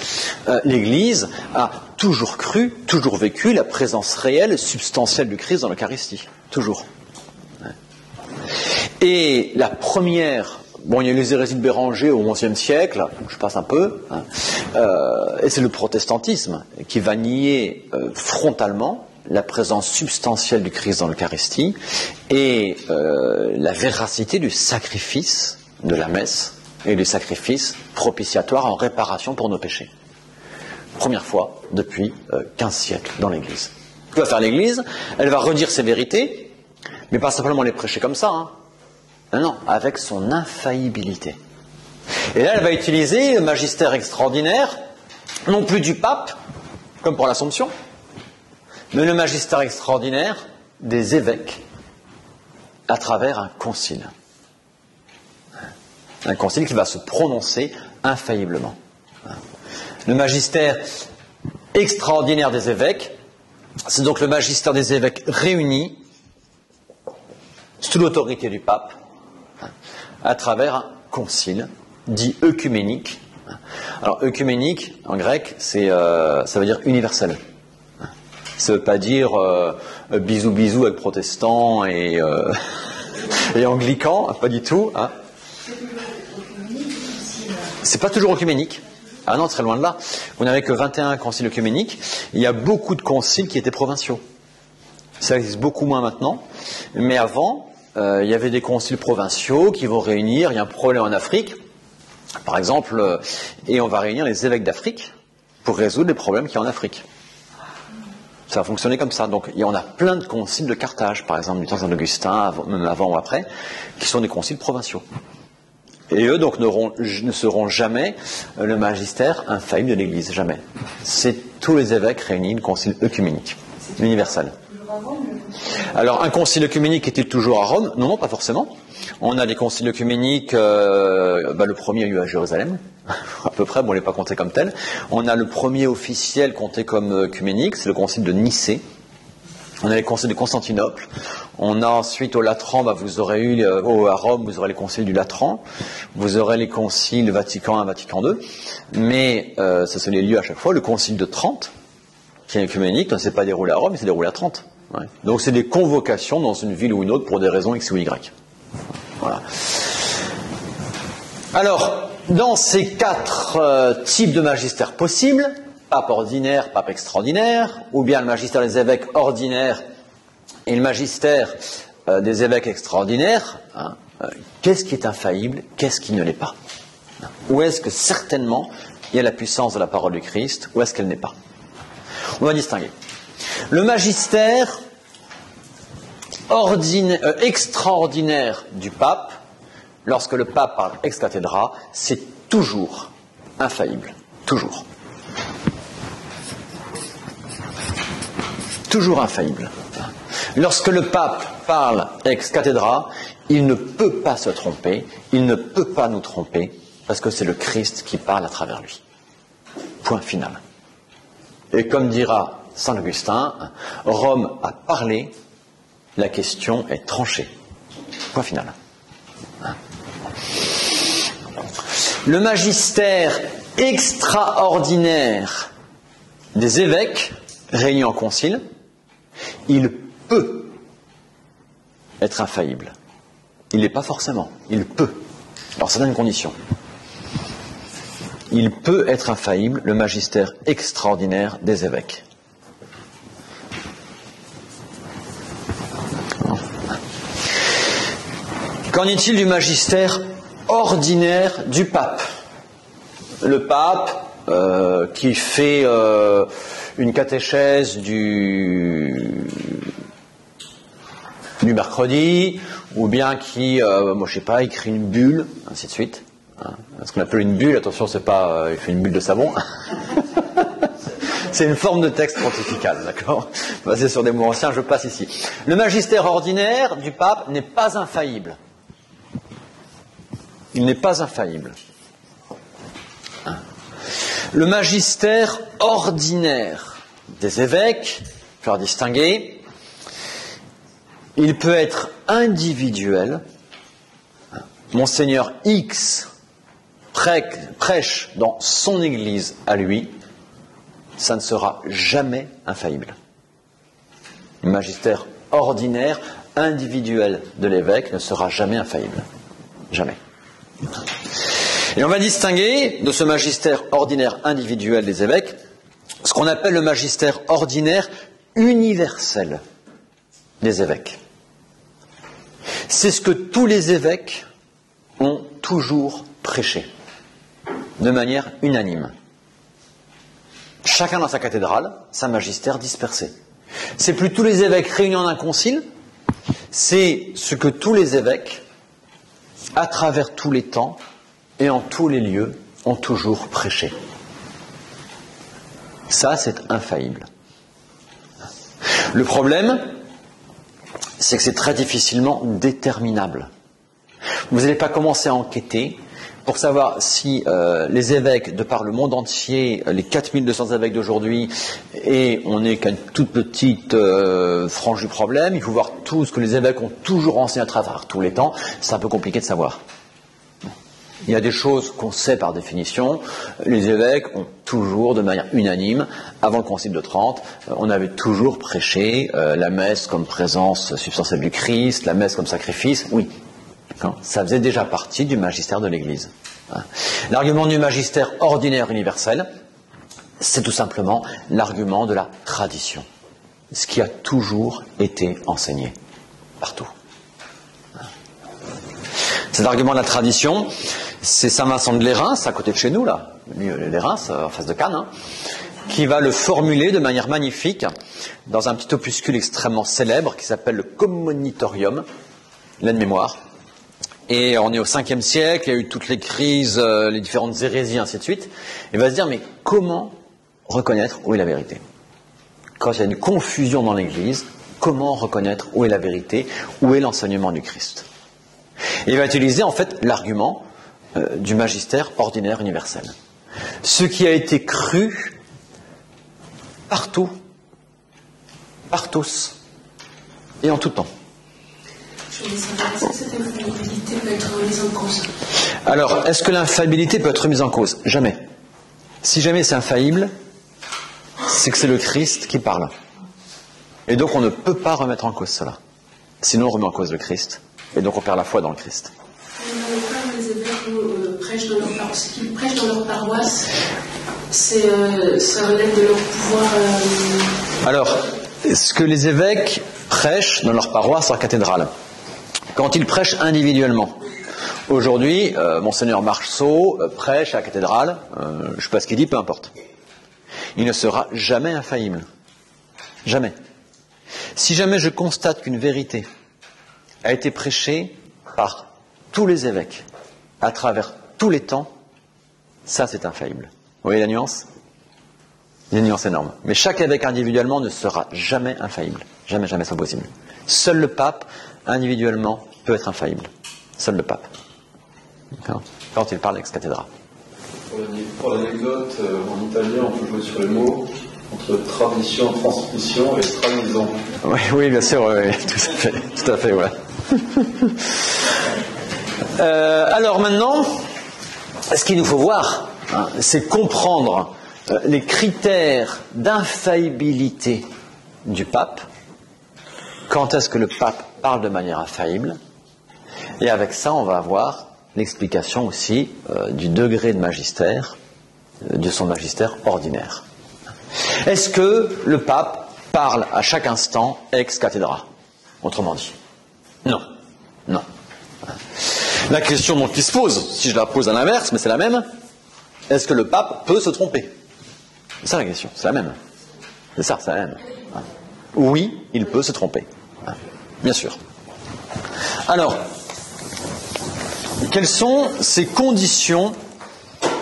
l'Église a toujours cru, toujours vécu la présence réelle et substantielle du Christ dans l'Eucharistie. Toujours. Et la première, bon, il y a eu les hérésies de Béranger au XIe siècle, je passe un peu, et c'est le protestantisme qui va nier frontalement la présence substantielle du Christ dans l'Eucharistie et la véracité du sacrifice de la messe et du sacrifice propitiatoire en réparation pour nos péchés. Première fois depuis 15 siècles dans l'Église. Que va faire l'Église? Elle va redire ses vérités, mais pas simplement les prêcher comme ça, hein. Non, avec son infaillibilité. Et là, elle va utiliser le magistère extraordinaire, non plus du pape, comme pour l'Assomption, mais le magistère extraordinaire des évêques à travers un concile. Un concile qui va se prononcer infailliblement. Le magistère extraordinaire des évêques, c'est donc le magistère des évêques réunis sous l'autorité du pape à travers un concile dit œcuménique. Alors œcuménique en grec, ça veut dire universel. Ça ne veut pas dire bisous bisous avec protestants et anglicans, pas du tout. Hein. C'est pas toujours œcuménique. Ah non, très loin de là. Vous n'avez que 21 conciles œcuméniques. Il y a beaucoup de conciles qui étaient provinciaux. Ça existe beaucoup moins maintenant. Mais avant, il y avait des conciles provinciaux qui vont réunir. Il y a un problème en Afrique, par exemple, et on va réunir les évêques d'Afrique pour résoudre les problèmes qu'il y a en Afrique. Ça a fonctionné comme ça. Donc, on a plein de conciles de Carthage, par exemple, du temps d'Augustin, même avant ou après, qui sont des conciles provinciaux. Et eux, donc, ne seront jamais le magistère infaillible de l'Église. Jamais. C'est tous les évêques réunis, le concile œcuménique, universel. Alors, un concile œcuménique est-il toujours à Rome? Non, non, pas forcément. On a des conciles œcuméniques, le premier a eu à Jérusalem, à peu près, bon, on ne l'est pas compté comme tel. On a le premier officiel compté comme œcuménique, c'est le concile de Nicée. On a les conciles de Constantinople. On a ensuite au Latran, vous aurez eu, à Rome, vous aurez les conciles du Latran. Vous aurez les conciles Vatican I, Vatican II. Mais, ça se les lieu à chaque fois. Le concile de Trente, qui est œcuménique, ne s'est pas déroulé à Rome, il s'est déroulé à Trente. Ouais. Donc c'est des convocations dans une ville ou une autre pour des raisons X ou Y. Voilà. Alors, dans ces quatre types de magistère possibles, pape ordinaire, pape extraordinaire, ou bien le magistère des évêques ordinaires et le magistère des évêques extraordinaires, qu'est-ce qui est infaillible, qu'est-ce qui ne l'est pas? Où est-ce que certainement il y a la puissance de la parole du Christ, où est-ce qu'elle n'est pas? On va distinguer. Le magistère extraordinaire du pape, lorsque le pape parle ex cathedra, c'est toujours infaillible. Toujours. Toujours infaillible. Lorsque le pape parle ex cathedra, il ne peut pas se tromper, il ne peut pas nous tromper, parce que c'est le Christ qui parle à travers lui. Point final. Et comme dira Saint Augustin, Rome a parlé, la question est tranchée. Point final. Le magistère extraordinaire des évêques réunis en concile, il peut être infaillible. Il n'est pas forcément, il peut. Alors certaines conditions. Il peut être infaillible, le magistère extraordinaire des évêques. Qu'en est-il du magistère ordinaire du pape? Le pape qui fait une catéchèse du mercredi, ou bien qui, moi je sais pas, écrit une bulle, ainsi de suite. Ce qu'on appelle une bulle, attention, c'est pas il fait une bulle de savon. C'est une forme de texte pontifical, d'accord? Basé sur des mots anciens, je passe ici. Le magistère ordinaire du pape n'est pas infaillible. Il n'est pas infaillible. Le magistère ordinaire des évêques, faire distinguer, il peut être individuel. Monseigneur X prêche dans son église à lui, ça ne sera jamais infaillible. Le magistère ordinaire, individuel de l'évêque ne sera jamais infaillible. Jamais. Et on va distinguer de ce magistère ordinaire individuel des évêques ce qu'on appelle le magistère ordinaire universel des évêques. C'est ce que tous les évêques ont toujours prêché, de manière unanime. Chacun dans sa cathédrale, sa magistère dispersé. C'est plus tous les évêques réunis en un concile, c'est ce que tous les évêques, à travers tous les temps et en tous les lieux, ont toujours prêché. Ça, c'est infaillible. Le problème, c'est que c'est très difficilement déterminable. Vous n'allez pas commencer à enquêter pour savoir si les évêques, de par le monde entier, les 4200 évêques d'aujourd'hui, et on n'est qu'à une toute petite frange du problème, il faut voir tout ce que les évêques ont toujours enseigné à travers tous les temps, c'est un peu compliqué de savoir. Il y a des choses qu'on sait par définition. Les évêques ont toujours, de manière unanime, avant le Concile de Trente, on avait toujours prêché la messe comme présence substantielle du Christ, la messe comme sacrifice, oui. Ça faisait déjà partie du magistère de l'Église. L'argument du magistère ordinaire universel, c'est tout simplement l'argument de la tradition. Ce qui a toujours été enseigné, partout. Cet argument de la tradition, c'est Saint Vincent de Lérins, à côté de chez nous, là, Lérins, en face de Cannes, qui va le formuler de manière magnifique dans un petit opuscule extrêmement célèbre qui s'appelle le Commonitorium, l'aide-mémoire. Et on est au 5e siècle, il y a eu toutes les crises, les différentes hérésies, ainsi de suite. Il va se dire, mais comment reconnaître où est la vérité? Quand il y a une confusion dans l'Église, comment reconnaître où est la vérité, où est l'enseignement du Christ? Et il va utiliser en fait l'argument du magistère ordinaire universel. Ce qui a été cru partout, par tous, et en tout temps. Je voulais savoir, est-ce que cette infaillibilité peut être remise en cause? Alors, est-ce que l'infaillibilité peut être remise en cause? Jamais. Si jamais c'est infaillible, c'est que c'est le Christ qui parle. Et donc on ne peut pas remettre en cause cela. Sinon on remet en cause le Christ. Et donc on perd la foi dans le Christ. Les évêques prêchent dans leur paroisse. Ce qu'ils prêchent dans leur paroisse, ça relève de leur pouvoir. Alors, ce que les évêques prêchent dans leur paroisse, leur cathédrale, quand ils prêchent individuellement. Aujourd'hui, Monseigneur Marceau prêche à la cathédrale, je ne sais pas ce qu'il dit, peu importe. Il ne sera jamais infaillible. Jamais. Si jamais je constate qu'une vérité a été prêchée par tous les évêques, à travers tous les temps, ça c'est infaillible. Vous voyez la nuance? Il y a une nuance énorme. Mais chaque évêque individuellement ne sera jamais infaillible. Jamais, jamais, c'est impossible. Seul le pape, individuellement, peut être infaillible. Seul le pape. Quand il parle ex cathedra. Pour l'anecdote, en italien, on peut jouer sur les mots entre tradition, transmission et trahison. Oui, oui, bien sûr, oui, tout à fait, ouais. Alors maintenant, ce qu'il nous faut voir, c'est comprendre les critères d'infaillibilité du pape. Quand est-ce que le pape parle de manière infaillible? Et avec ça, on va avoir l'explication aussi du degré de magistère, de son magistère ordinaire. Est-ce que le pape parle à chaque instant ex cathedra? Autrement dit, non. Non. La question donc qui se pose, si je la pose à l'inverse, mais c'est la même, est-ce que le pape peut se tromper? C'est ça la question, c'est la même. C'est ça, c'est la même. Oui, il peut se tromper. Bien sûr. Alors, quelles sont ces conditions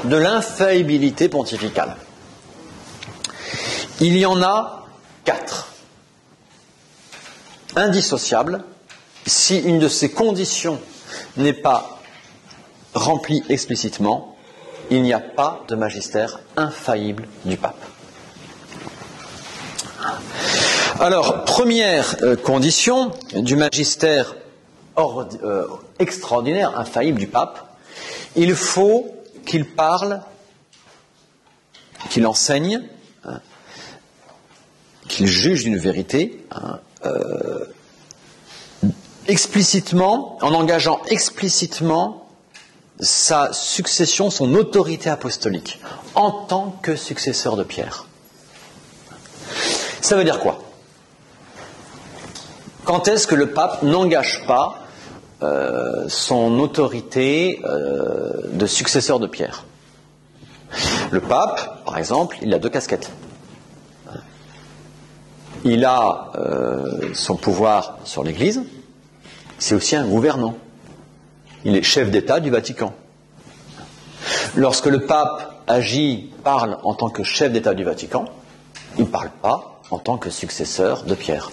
de l'infaillibilité pontificale? Il y en a 4. Indissociables, si une de ces conditions n'est pas remplie explicitement, il n'y a pas de magistère infaillible du pape. Alors, première condition du magistère extraordinaire, infaillible du pape, il faut qu'il parle, qu'il enseigne, hein, qu'il juge d'une vérité, hein, explicitement, en engageant explicitement sa succession, son autorité apostolique, en tant que successeur de Pierre. Ça veut dire quoi? Quand est-ce que le pape n'engage pas son autorité de successeur de Pierre? Le pape, par exemple, il a 2 casquettes. Il a son pouvoir sur l'Église, c'est aussi un gouvernant. Il est chef d'État du Vatican. Lorsque le pape agit, parle en tant que chef d'État du Vatican, il ne parle pas en tant que successeur de Pierre.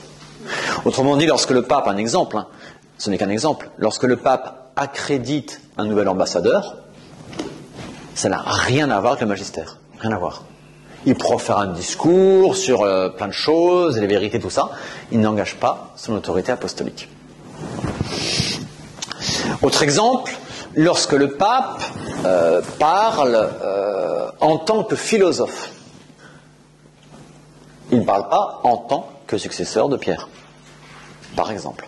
Autrement dit, lorsque le pape, un exemple, hein, ce n'est qu'un exemple, lorsque le pape accrédite un nouvel ambassadeur, ça n'a rien à voir avec le magistère, rien à voir. Il profère un discours sur plein de choses, les vérités, tout ça, il n'engage pas son autorité apostolique. Autre exemple, lorsque le pape parle en tant que philosophe, il ne parle pas en tant que successeur de Pierre, par exemple.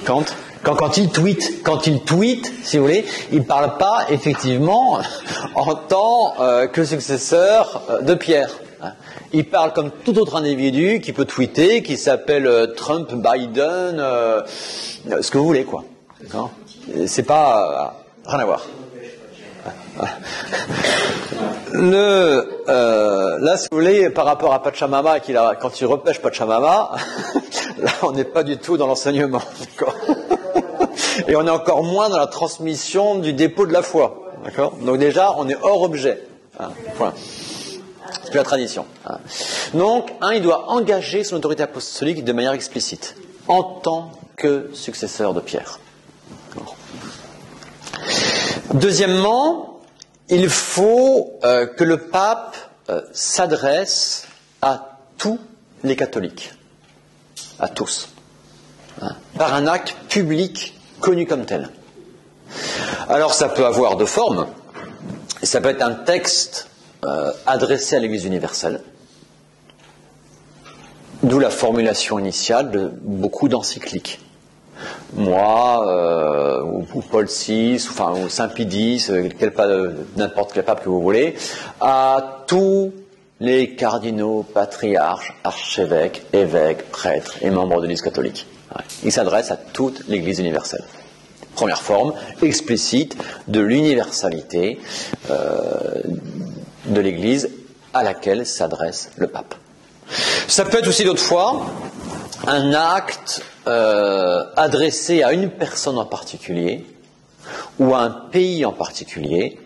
Quand il tweet, si vous voulez, il ne parle pas effectivement en tant que successeur de Pierre. Il parle comme tout autre individu qui peut tweeter, qui s'appelle Trump, Biden, ce que vous voulez, quoi. D'accord ? C'est pas rien à voir. Là, si vous voulez, par rapport à Pachamama, quand il repêche Pachamama, là, on n'est pas du tout dans l'enseignement. D'accord ? Et on est encore moins dans la transmission du dépôt de la foi. D'accord ? Donc déjà, on est hors objet. Voilà. C'est plus la tradition. Donc, il doit engager son autorité apostolique de manière explicite, en tant que successeur de Pierre. Deuxièmement, il faut que le pape s'adresse à tous les catholiques, à tous, par un acte public connu comme tel. Alors ça peut avoir deux formes. Ça peut être un texte adressé à l'Église universelle, d'où la formulation initiale de beaucoup d'encycliques. Moi, ou Paul VI, ou Saint Pie X, n'importe quel pape que vous voulez, à tous les cardinaux, patriarches, archevêques, évêques, prêtres et membres de l'Église catholique. Il s'adresse à toute l'Église universelle. Première forme, explicite de l'universalité de l'Église à laquelle s'adresse le pape. Ça peut être aussi d'autres fois un acte adressé à une personne en particulier, ou à un pays en particulier,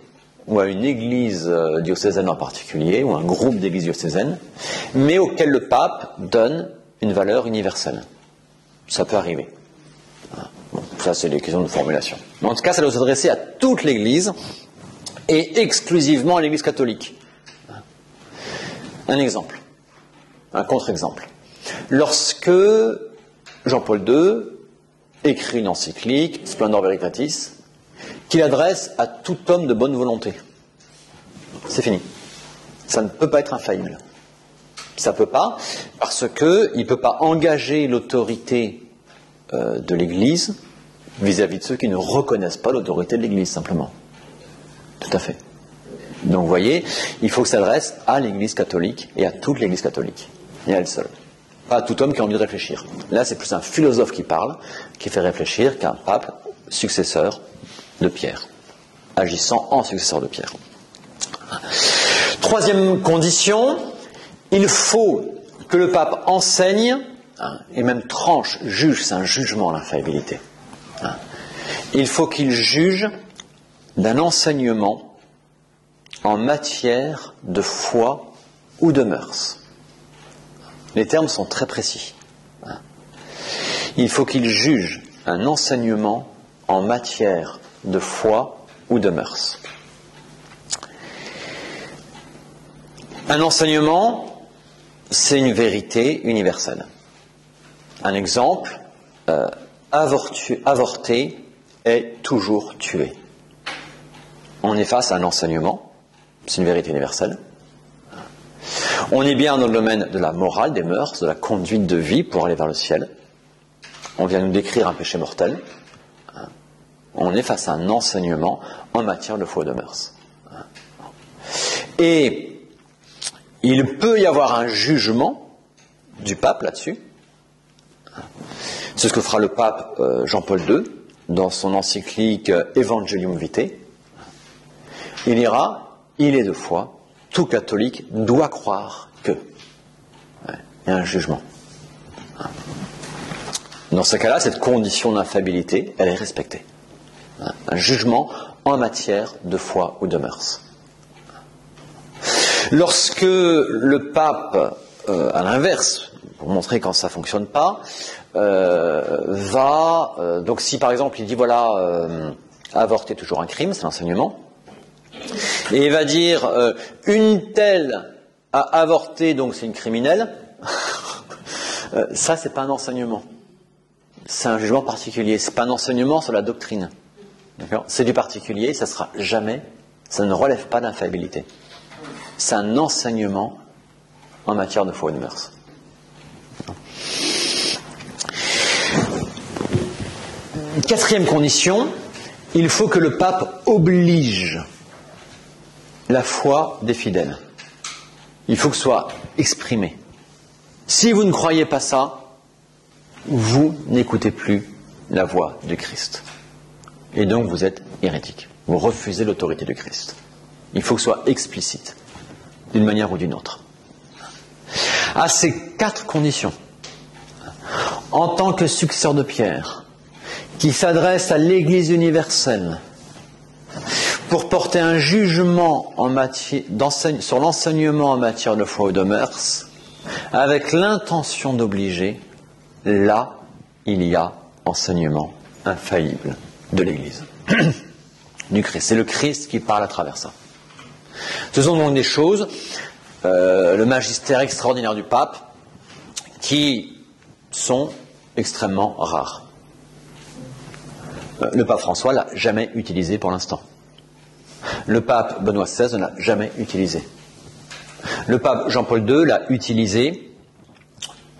ou à une église diocésaine en particulier, ou un groupe d'églises diocésaines, mais auquel le pape donne une valeur universelle. Ça peut arriver. Bon, ça, c'est des questions de formulation. Mais en tout cas, ça doit s'adresser à toute l'Église et exclusivement à l'Église catholique. Un exemple, un contre-exemple. Lorsque Jean-Paul II écrit une encyclique, Splendor Veritatis, qu'il adresse à tout homme de bonne volonté, c'est fini. Ça ne peut pas être infaillible. Ça ne peut pas, parce qu'il ne peut pas engager l'autorité de l'Église vis-à-vis de ceux qui ne reconnaissent pas l'autorité de l'Église, simplement. Tout à fait. Donc, vous voyez, il faut que ça s'adresse à l'Église catholique et à toute l'Église catholique, et à elle seule. Pas à tout homme qui a envie de réfléchir. Là, c'est plus un philosophe qui parle, qui fait réfléchir, qu'un pape successeur de Pierre, agissant en successeur de Pierre. Troisième condition, il faut que le pape enseigne, et même tranche, juge, c'est un jugement l'infaillibilité. Il faut qu'il juge d'un enseignement en matière de foi ou de mœurs. Les termes sont très précis. Il faut qu'il juge un enseignement en matière de foi ou de mœurs. Un enseignement, c'est une vérité universelle. Un exemple, avorter est toujours tué. On est face à un enseignement, c'est une vérité universelle. On est bien dans le domaine de la morale, des mœurs, de la conduite de vie pour aller vers le ciel. On vient nous décrire un péché mortel. On est face à un enseignement en matière de foi et de mœurs. Et il peut y avoir un jugement du pape là-dessus. C'est ce que fera le pape Jean-Paul II dans son encyclique Evangelium Vitae. Il ira, il est de foi, tout catholique doit croire que. Il y a un jugement. Dans ce cas-là, cette condition d'infaillibilité, elle est respectée. Un jugement en matière de foi ou de mœurs. Lorsque le pape, à l'inverse, pour montrer quand ça ne fonctionne pas, donc si par exemple il dit voilà, avorter est toujours un crime, c'est l'enseignement, et il va dire une telle a avorté, donc c'est une criminelle, ça c'est pas un enseignement. C'est un jugement particulier, c'est pas un enseignement sur la doctrine. D'accord ? C'est du particulier, ça sera jamais, ça ne relève pas d'infaillibilité. C'est un enseignement en matière de foi et de mœurs. Quatrième condition, il faut que le pape oblige la foi des fidèles. Il faut que ce soit exprimé. Si vous ne croyez pas ça, vous n'écoutez plus la voix du Christ. Et donc vous êtes hérétique. Vous refusez l'autorité du Christ. Il faut que ce soit explicite, d'une manière ou d'une autre. À ces 4 conditions, en tant que successeur de Pierre, qui s'adresse à l'Église universelle, pour porter un jugement sur l'enseignement en matière de foi ou de mœurs, avec l'intention d'obliger, là, il y a enseignement infaillible de l'Église, du Christ. C'est le Christ qui parle à travers ça. Ce sont donc des choses, le magistère extraordinaire du pape, qui sont extrêmement rares. Le pape François l'a jamais utilisé pour l'instant. Le pape Benoît XVI ne l'a jamais utilisé. Le pape Jean-Paul II l'a utilisé.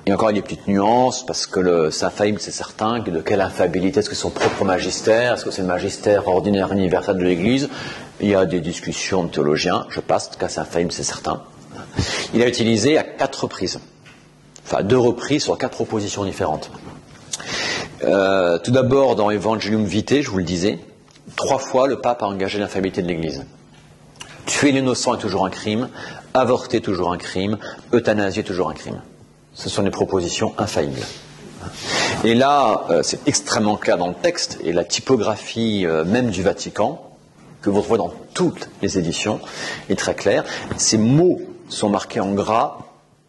Et encore, il y a des petites nuances, parce que c'est infaillible, c'est certain. De quelle infaillibilité? Est-ce que c'est son propre magistère? Est-ce que c'est le magistère ordinaire universel de l'Église? Il y a des discussions de théologiens, je passe, en tout cas c'est infaillible, c'est certain. Il a utilisé à 4 reprises. Enfin, 2 reprises sur 4 propositions différentes. Tout d'abord, dans Evangelium Vitae, je vous le disais, 3 fois le pape a engagé l'infaillibilité de l'Église. Tuer l'innocent est toujours un crime, avorter est toujours un crime, euthanasier est toujours un crime. Ce sont des propositions infaillibles. Et là, c'est extrêmement clair dans le texte, et la typographie même du Vatican, que vous retrouvez dans toutes les éditions, est très claire. Ces mots sont marqués en gras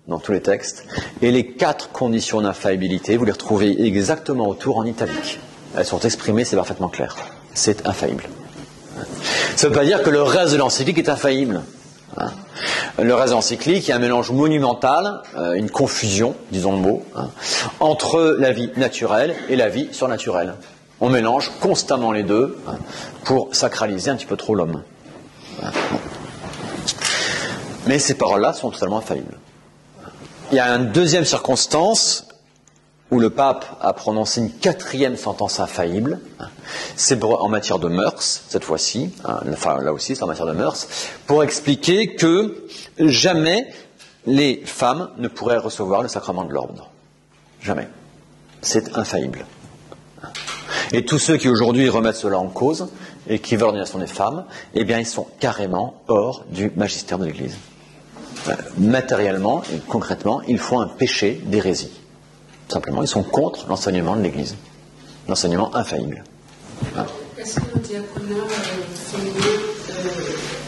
dans tous les textes, et les 4 conditions d'infaillibilité, vous les retrouvez exactement autour en italique. Elles sont exprimées, c'est parfaitement clair. C'est infaillible. Ça ne veut pas dire que le reste de l'encyclique est infaillible. Le reste de l'encyclique, il y a un mélange monumental, une confusion, disons le mot, entre la vie naturelle et la vie surnaturelle. On mélange constamment les deux pour sacraliser un petit peu trop l'homme. Mais ces paroles-là sont totalement infaillibles. Il y a une deuxième circonstance où le pape a prononcé une 4e sentence infaillible. C'est en matière de mœurs, cette fois-ci, enfin là aussi c'est en matière de mœurs, pour expliquer que jamais les femmes ne pourraient recevoir le sacrement de l'ordre. Jamais. C'est infaillible. Et tous ceux qui aujourd'hui remettent cela en cause et qui veulent l'ordination des femmes, eh bien ils sont carrément hors du magistère de l'Église. Matériellement et concrètement, ils font un péché d'hérésie. Simplement, ils sont contre l'enseignement de l'Église. L'enseignement infaillible. Est-ce que le diaconat féminin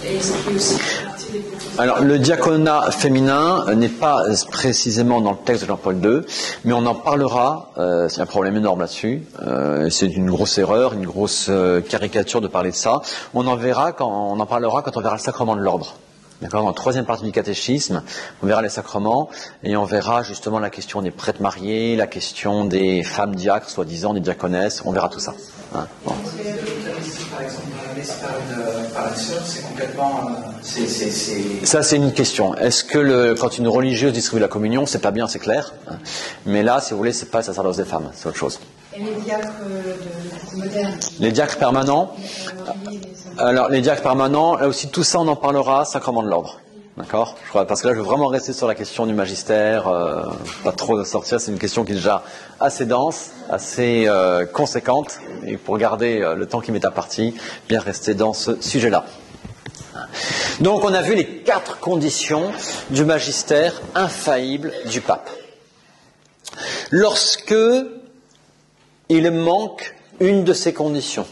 est inscrit aussi à partir des propositions? Alors, le diaconat féminin n'est pas précisément dans le texte de Jean-Paul II, mais on en parlera, c'est un problème énorme là-dessus, c'est une grosse erreur, une grosse caricature de parler de ça. On en parlera quand on verra le sacrement de l'ordre. D'accord, dans la troisième partie du catéchisme, on verra les sacrements et on verra justement la question des prêtres mariés, la question des femmes diacres, soi-disant, des diaconesses, on verra tout ça. Hein, bon. Par exemple, par la sœur, c'est complètement... Ça, c'est une question. Est-ce que quand une religieuse distribue la communion, c'est pas bien, c'est clair, hein. Mais là, si vous voulez, c'est pas le sacerdoce des femmes, c'est autre chose. Et les diacres modernes? Les diacres permanents. Alors, les diacres permanents, là aussi, tout ça, on en parlera, sacrement de l'ordre. D'accord? Parce que là, je veux vraiment rester sur la question du magistère, pas trop sortir, c'est une question qui est déjà assez dense, assez conséquente, et pour garder le temps qui m'est imparti, bien rester dans ce sujet-là. Donc, on a vu les 4 conditions du magistère infaillible du pape. Lorsque il manque une de ces conditions,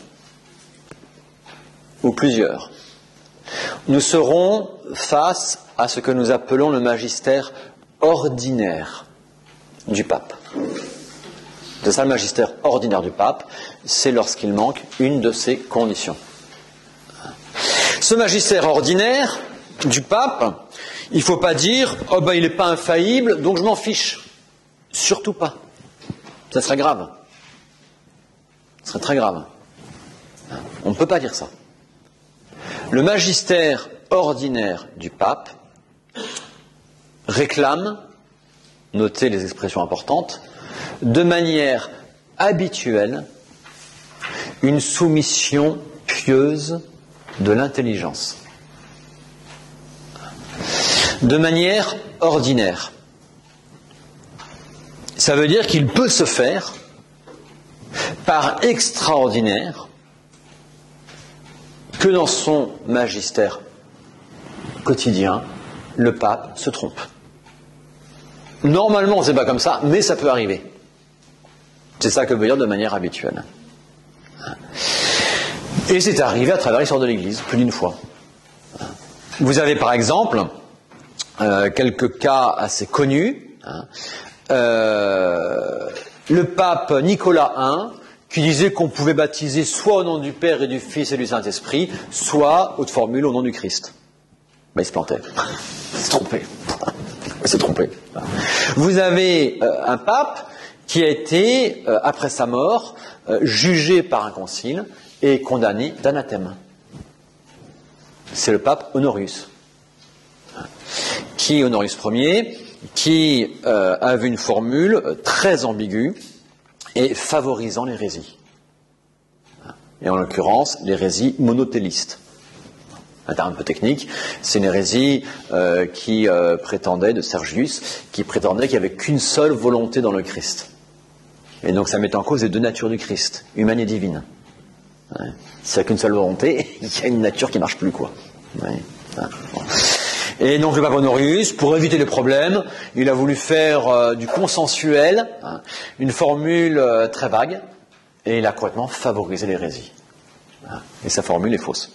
ou plusieurs, nous serons face à ce que nous appelons le magistère ordinaire du pape. C'est ça le magistère ordinaire du pape, c'est lorsqu'il manque une de ces conditions. Ce magistère ordinaire du pape, il ne faut pas dire « Oh ben il n'est pas infaillible, donc je m'en fiche ». Surtout pas. Ça serait grave. Ce serait très grave. On ne peut pas dire ça. Le magistère ordinaire du pape réclame, notez les expressions importantes, de manière habituelle, une soumission pieuse de l'intelligence. De manière ordinaire. Ça veut dire qu'il peut se faire par extraordinaire que dans son magistère quotidien, le pape se trompe. Normalement, c'est pas comme ça, mais ça peut arriver. C'est ça que veut dire de manière habituelle. Et c'est arrivé à travers l'histoire de l'Église, plus d'une fois. Vous avez par exemple quelques cas assez connus. Le pape Nicolas I, qui disait qu'on pouvait baptiser soit au nom du Père et du Fils et du Saint-Esprit, soit, haute formule, au nom du Christ. Ben, il se plantait. Il s'est trompé. Il s'est trompé. Vous avez un pape qui a été, après sa mort, jugé par un concile et condamné d'anathème. C'est le pape Honorius. Honorius Ier, qui avait une formule très ambiguë et favorisant l'hérésie. Et en l'occurrence, l'hérésie monothéiste. Un terme un peu technique, c'est une hérésie qui prétendait, de Sergius, qui prétendait qu'il n'y avait qu'une seule volonté dans le Christ. Et donc ça met en cause les deux natures du Christ, humaine et divine. Ouais. S'il n'y a qu'une seule volonté, il y a une nature qui ne marche plus, quoi. Ouais. Bon. Et donc le pape Honorius, pour éviter les problèmes, il a voulu faire du consensuel, une formule très vague, et il a complètement favorisé l'hérésie. Et sa formule est fausse.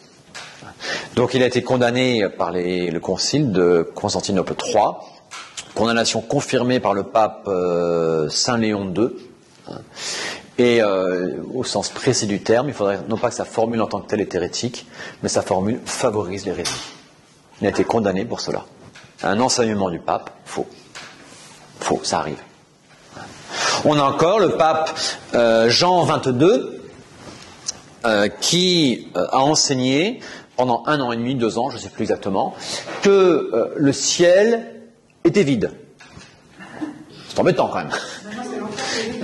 Donc il a été condamné par le concile de Constantinople III, condamnation confirmée par le pape Saint Léon II, et au sens précis du terme, il faudrait non pas que sa formule en tant que telle est hérétique, mais sa formule favorise l'hérésie. Il a été condamné pour cela. Un enseignement du pape, faux. Faux, ça arrive. On a encore le pape Jean XXII qui a enseigné pendant 1 an et demi, 2 ans, je ne sais plus exactement, que le ciel était vide. C'est embêtant quand même.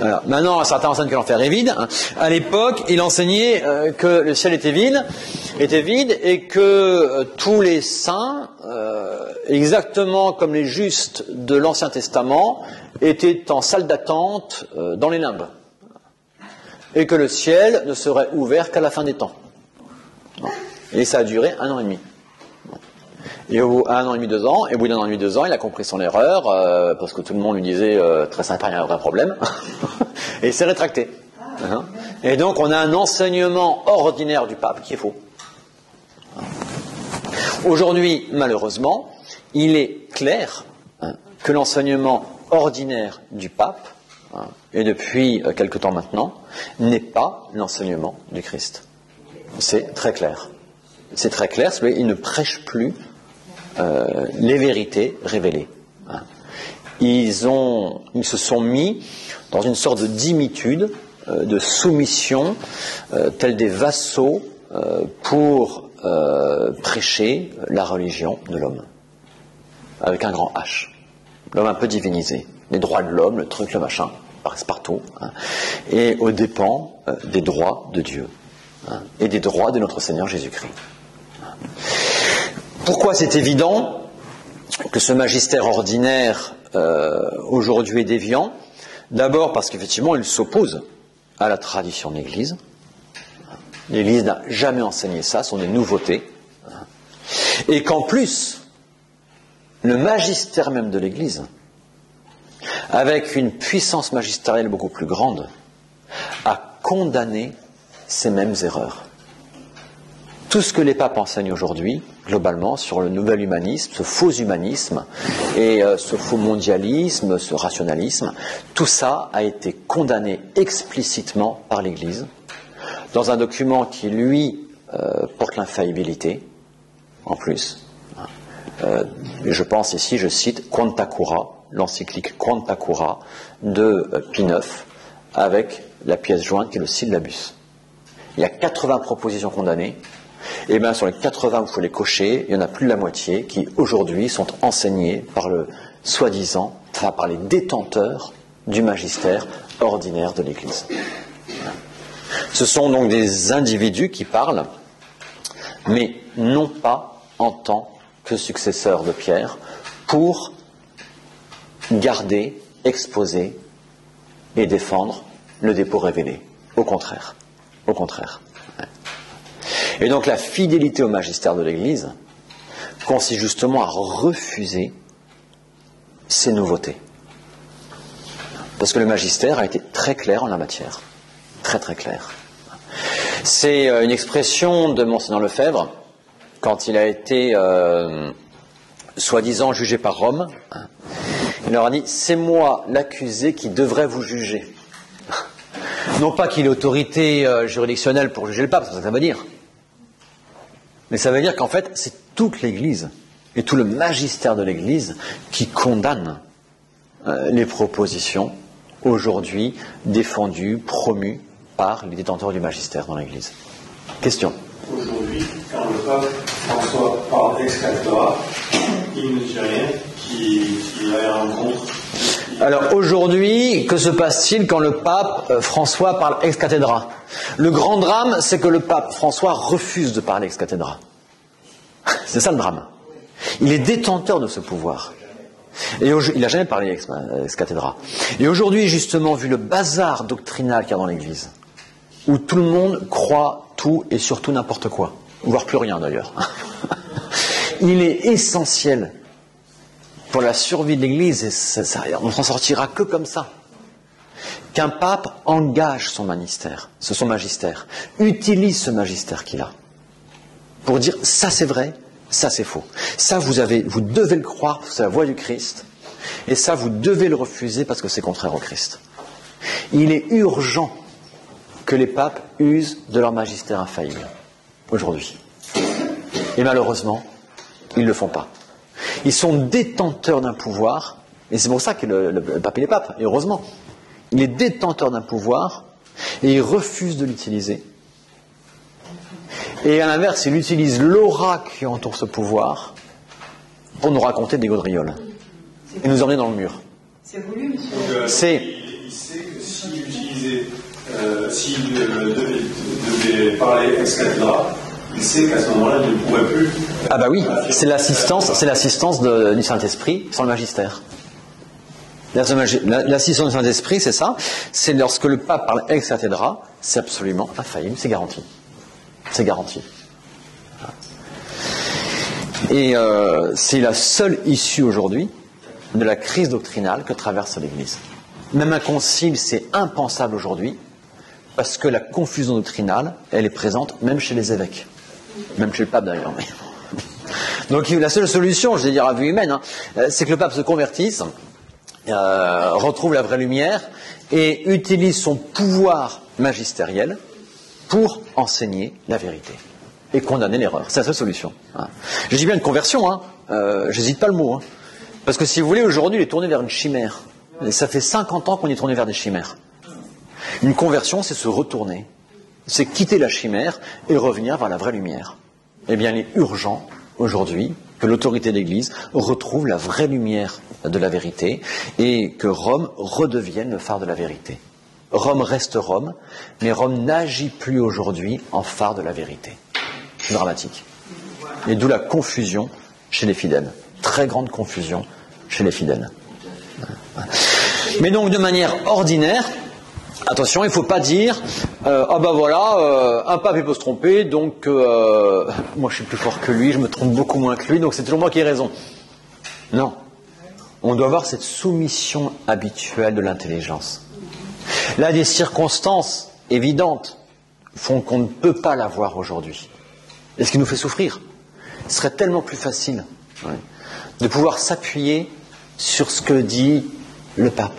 Alors, maintenant, certains enseignent que l'enfer est vide. À l'époque, il enseignait que le ciel était vide et que tous les saints, exactement comme les justes de l'Ancien Testament, étaient en salle d'attente dans les limbes. Et que le ciel ne serait ouvert qu'à la fin des temps. Et ça a duré 1 an et demi. Et au bout 1 an et demi, 2 ans, et au bout d'1 an et demi, 2 ans, il a compris son erreur, parce que tout le monde lui disait très sympa, il y a un vrai problème, et il s'est rétracté. Et donc on a un enseignement ordinaire du pape qui est faux. Aujourd'hui, malheureusement, il est clair que l'enseignement ordinaire du pape, et depuis quelque temps maintenant, n'est pas l'enseignement du Christ. C'est très clair. C'est très clair, il ne prêche plus les vérités révélées. Ils se sont mis dans une sorte de dimitude, de soumission, tels des vassaux pour prêcher la religion de l'homme, avec un grand H. L'homme un peu divinisé, les droits de l'homme, le truc, le machin, apparaissent partout, et aux dépens des droits de Dieu, et des droits de notre Seigneur Jésus-Christ. Pourquoi c'est évident que ce magistère ordinaire aujourd'hui est déviant? D'abord parce qu'effectivement il s'oppose à la tradition de l'Église. L'Église n'a jamais enseigné ça, ce sont des nouveautés. Et qu'en plus, le magistère même de l'Église, avec une puissance magistérielle beaucoup plus grande, a condamné ces mêmes erreurs. Tout ce que les papes enseignent aujourd'hui, globalement, sur le nouvel humanisme, ce faux humanisme, et ce faux mondialisme, ce rationalisme, tout ça a été condamné explicitement par l'Église, dans un document qui, lui, porte l'infaillibilité, en plus. Je pense ici, je cite Quanta Cura, l'encyclique Quanta Cura de Pie IX, avec la pièce jointe qui est le syllabus. Il y a 80 propositions condamnées, et bien sur les 80, il faut les cocher, il y en a plus de la moitié qui aujourd'hui sont enseignées par le soi-disant, enfin par les détenteurs du magistère ordinaire de l'Église. Ce sont donc des individus qui parlent, mais non pas en tant que successeurs de Pierre, pour garder, exposer et défendre le dépôt révélé. Au contraire. Au contraire. Et donc la fidélité au magistère de l'Église consiste justement à refuser ces nouveautés. Parce que le magistère a été très clair en la matière. Très très clair. C'est une expression de Monseigneur Lefebvre, quand il a été soi-disant jugé par Rome. Il leur a dit « C'est moi l'accusé qui devrait vous juger ». Non pas qu'il ait autorité juridictionnelle pour juger le pape, c'est ce que ça veut dire. Mais ça veut dire qu'en fait, c'est toute l'Église et tout le magistère de l'Église qui condamne les propositions aujourd'hui défendues, promues par les détenteurs du magistère dans l'Église. Question. Aujourd'hui, quand le pape François parle ex cathedra, il ne dit rien qui va à l'encontre. Alors aujourd'hui, que se passe-t-il quand le pape François parle ex cathedra? Le grand drame, c'est que le pape François refuse de parler ex cathedra. C'est ça le drame. Il est détenteur de ce pouvoir. Et il n'a jamais parlé ex cathedra. Et aujourd'hui, justement, vu le bazar doctrinal qu'il y a dans l'Église, où tout le monde croit tout et surtout n'importe quoi, voire plus rien d'ailleurs, il est essentiel pour la survie de l'Église, et on ne s'en sortira que comme ça, qu'un pape engage son magistère, utilise ce magistère qu'il a, pour dire ça c'est vrai, ça c'est faux. Ça vous devez le croire, c'est la voix du Christ, et ça vous devez le refuser parce que c'est contraire au Christ. Il est urgent que les papes usent de leur magistère infaillible, aujourd'hui. Et malheureusement, ils ne le font pas. Ils sont détenteurs d'un pouvoir, et c'est pour ça que le pape il est pape, et heureusement. Il est détenteur d'un pouvoir, et il refuse de l'utiliser. Et à l'inverse, il utilise l'aura qui entoure ce pouvoir pour nous raconter des gaudrioles, et nous emmener dans le mur. C'est voulu, monsieur. Il sait que s'il devait parler ex cathedra, il sait qu'à ce moment-là, il ne pourrait plus. Ah bah oui, c'est l'assistance du Saint-Esprit sur le magistère. L'assistance du Saint-Esprit, c'est ça. C'est lorsque le pape parle ex cathedra, c'est absolument infaillible, c'est garanti. C'est garanti. Et c'est la seule issue aujourd'hui de la crise doctrinale que traverse l'Église. Même un concile, c'est impensable aujourd'hui, parce que la confusion doctrinale, elle est présente même chez les évêques. Même chez le pape d'ailleurs. Donc la seule solution, je vais dire à vue humaine, c'est que le pape se convertisse, retrouve la vraie lumière et utilise son pouvoir magistériel pour enseigner la vérité. et condamner l'erreur. C'est la seule solution. Hein. Je dis bien une conversion, hein. J'hésite pas le mot. Hein. Parce que si vous voulez, aujourd'hui, il est tourné vers une chimère. Et ça fait 50 ans qu'on est tourné vers des chimères. Une conversion, c'est se retourner. C'est quitter la chimère et revenir vers la vraie lumière. Eh bien, il est urgent, aujourd'hui, que l'autorité de l'Église retrouve la vraie lumière de la vérité et que Rome redevienne le phare de la vérité. Rome reste Rome, mais Rome n'agit plus aujourd'hui en phare de la vérité. C'est dramatique. Et d'où la confusion chez les fidèles. Très grande confusion chez les fidèles. Mais donc, de manière ordinaire, attention, il ne faut pas dire ah ben voilà, un pape il peut se tromper, donc moi je suis plus fort que lui, je me trompe beaucoup moins que lui, donc c'est toujours moi qui ai raison. Non. On doit avoir cette soumission habituelle de l'intelligence. Là, des circonstances évidentes font qu'on ne peut pas l'avoir aujourd'hui. Et ce qui nous fait souffrir. Ce serait tellement plus facile de pouvoir s'appuyer sur ce que dit le pape,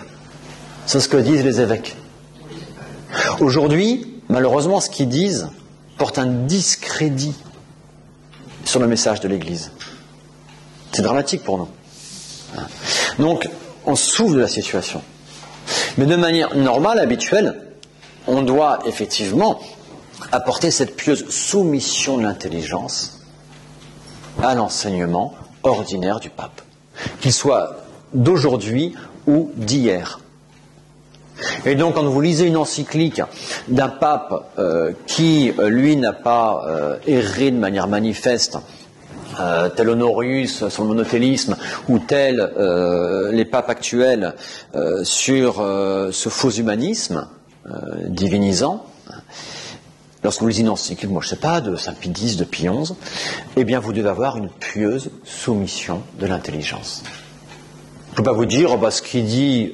sur ce que disent les évêques. Aujourd'hui, malheureusement, ce qu'ils disent porte un discrédit sur le message de l'Église. C'est dramatique pour nous. Donc, on souffre de la situation. Mais de manière normale, habituelle, on doit effectivement apporter cette pieuse soumission de l'intelligence à l'enseignement ordinaire du pape, qu'il soit d'aujourd'hui ou d'hier. Et donc, quand vous lisez une encyclique d'un pape qui, lui, n'a pas erré de manière manifeste, tel Honorius sur le monothélisme, ou tel les papes actuels sur ce faux humanisme divinisant, lorsque vous lisez une encyclique, moi je ne sais pas, de Saint Pie X, de Pie XI, eh bien vous devez avoir une pieuse soumission de l'intelligence. Je ne peux pas vous dire, oh bah, ce qu'il dit,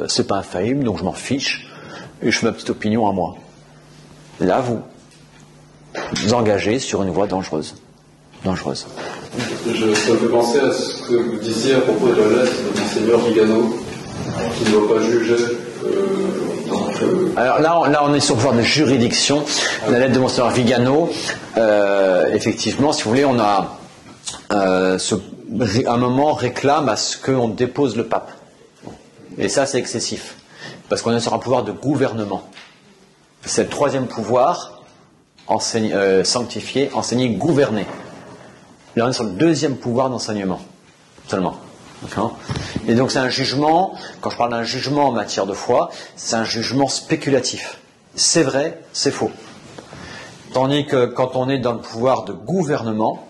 c'est pas infaillible, donc je m'en fiche, et je fais ma petite opinion à moi. Là, vous engagez sur une voie dangereuse. Dangereuse. Ça me fait penser à ce que vous disiez à propos de la lettre de Monseigneur Vigano, qui ne doit pas juger. Alors là, on est sur le pouvoir de juridiction. La lettre de Monseigneur Vigano, effectivement, si vous voulez, on a un moment réclame à ce qu'on dépose le pape. Et ça, c'est excessif. Parce qu'on est sur un pouvoir de gouvernement. C'est le troisième pouvoir, sanctifié, enseigner, gouverner. Là, on est sur le deuxième pouvoir d'enseignement, seulement. D'accord ? Et donc, c'est un jugement, quand je parle d'un jugement en matière de foi, c'est un jugement spéculatif. C'est vrai, c'est faux. Tandis que quand on est dans le pouvoir de gouvernement,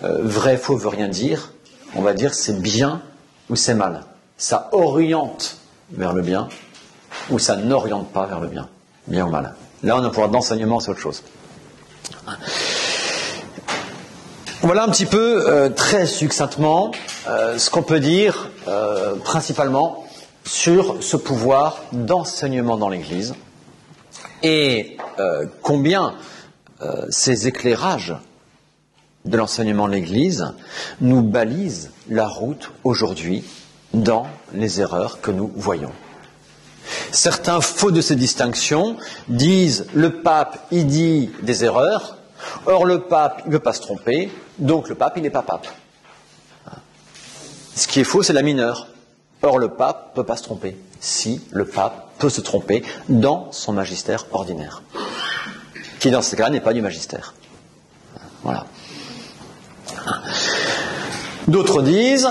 vrai, faux veut rien dire. On va dire c'est bien ou c'est mal. Ça oriente vers le bien ou ça n'oriente pas vers le bien. Bien ou mal. Là, on a un pouvoir d'enseignement, c'est autre chose. Voilà un petit peu, très succinctement, ce qu'on peut dire principalement sur ce pouvoir d'enseignement dans l'Église et combien ces éclairages de l'enseignement de l'Église nous balisent la route aujourd'hui dans les erreurs que nous voyons. Certains, faute de ces distinctions, disent le pape, il dit des erreurs, or le pape, il ne peut pas se tromper, donc le pape, il n'est pas pape. Ce qui est faux, c'est la mineure. Or le pape ne peut pas se tromper, si le pape peut se tromper dans son magistère ordinaire, qui dans ce cas n'est pas du magistère. Voilà. D'autres disent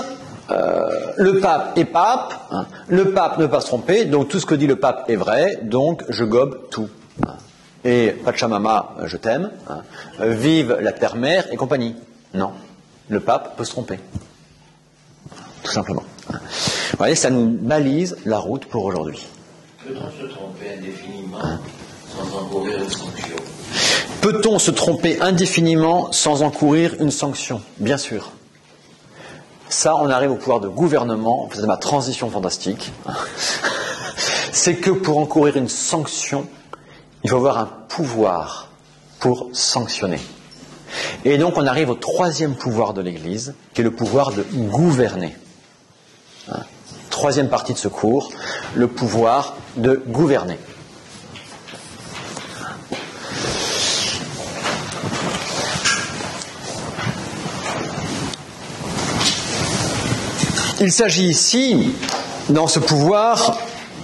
le pape est pape, le pape ne peut pas se tromper, donc tout ce que dit le pape est vrai, donc je gobe tout. Et Pachamama, je t'aime, vive la terre-mère et compagnie. Non, le pape peut se tromper. Tout simplement. Vous voyez, ça nous balise la route pour aujourd'hui. Peut-on se tromper indéfiniment sans encourir une sanction ? Peut-on se tromper indéfiniment sans encourir une sanction ? Bien sûr. Ça, on arrive au pouvoir de gouvernement, c'est ma transition fantastique. C'est que pour encourir une sanction, il faut avoir un pouvoir pour sanctionner. Et donc on arrive au troisième pouvoir de l'Église, qui est le pouvoir de gouverner. Troisième partie de ce cours, le pouvoir de gouverner. Il s'agit ici, dans ce pouvoir,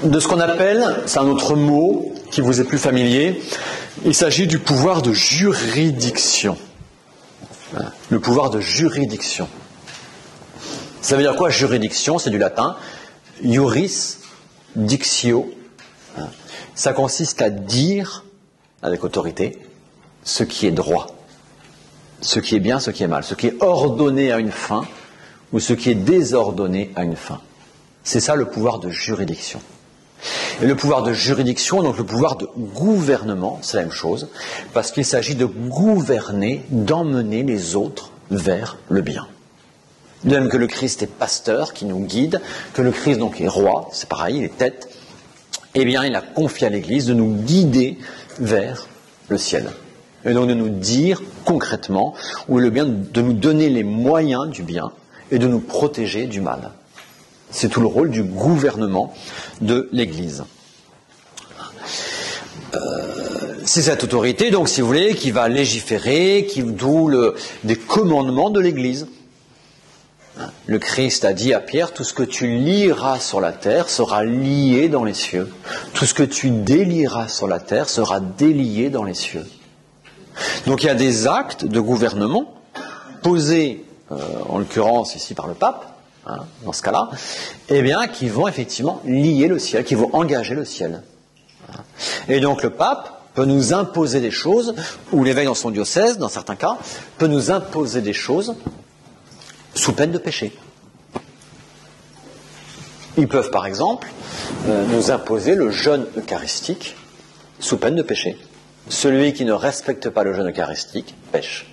de ce qu'on appelle, c'est un autre mot qui vous est plus familier, il s'agit du pouvoir de juridiction. Le pouvoir de juridiction. Ça veut dire quoi, juridiction? C'est du latin. Iuris, dictio. Ça consiste à dire, avec autorité, ce qui est droit, ce qui est bien, ce qui est mal, ce qui est ordonné à une fin ou ce qui est désordonné à une fin. C'est ça le pouvoir de juridiction. Et le pouvoir de juridiction, donc le pouvoir de gouvernement, c'est la même chose, parce qu'il s'agit de gouverner, d'emmener les autres vers le bien. De même que le Christ est pasteur qui nous guide, que le Christ donc est roi, c'est pareil, il est tête, eh bien il a confié à l'Église de nous guider vers le ciel. Et donc de nous dire concrètement où est le bien, de nous donner les moyens du bien et de nous protéger du mal. C'est tout le rôle du gouvernement de l'Église. C'est cette autorité, donc si vous voulez, qui va légiférer, d'où des commandements de l'Église. Le Christ a dit à Pierre, tout ce que tu lieras sur la terre sera lié dans les cieux. Tout ce que tu délieras sur la terre sera délié dans les cieux. Donc il y a des actes de gouvernement posés, en l'occurrence ici par le pape, dans ce cas-là, eh bien, qui vont effectivement lier le ciel, qui vont engager le ciel. Et donc le pape peut nous imposer des choses, ou l'évêque dans son diocèse, dans certains cas, peut nous imposer des choses sous peine de péché. Ils peuvent par exemple nous imposer le jeûne eucharistique sous peine de péché. Celui qui ne respecte pas le jeûne eucharistique pêche.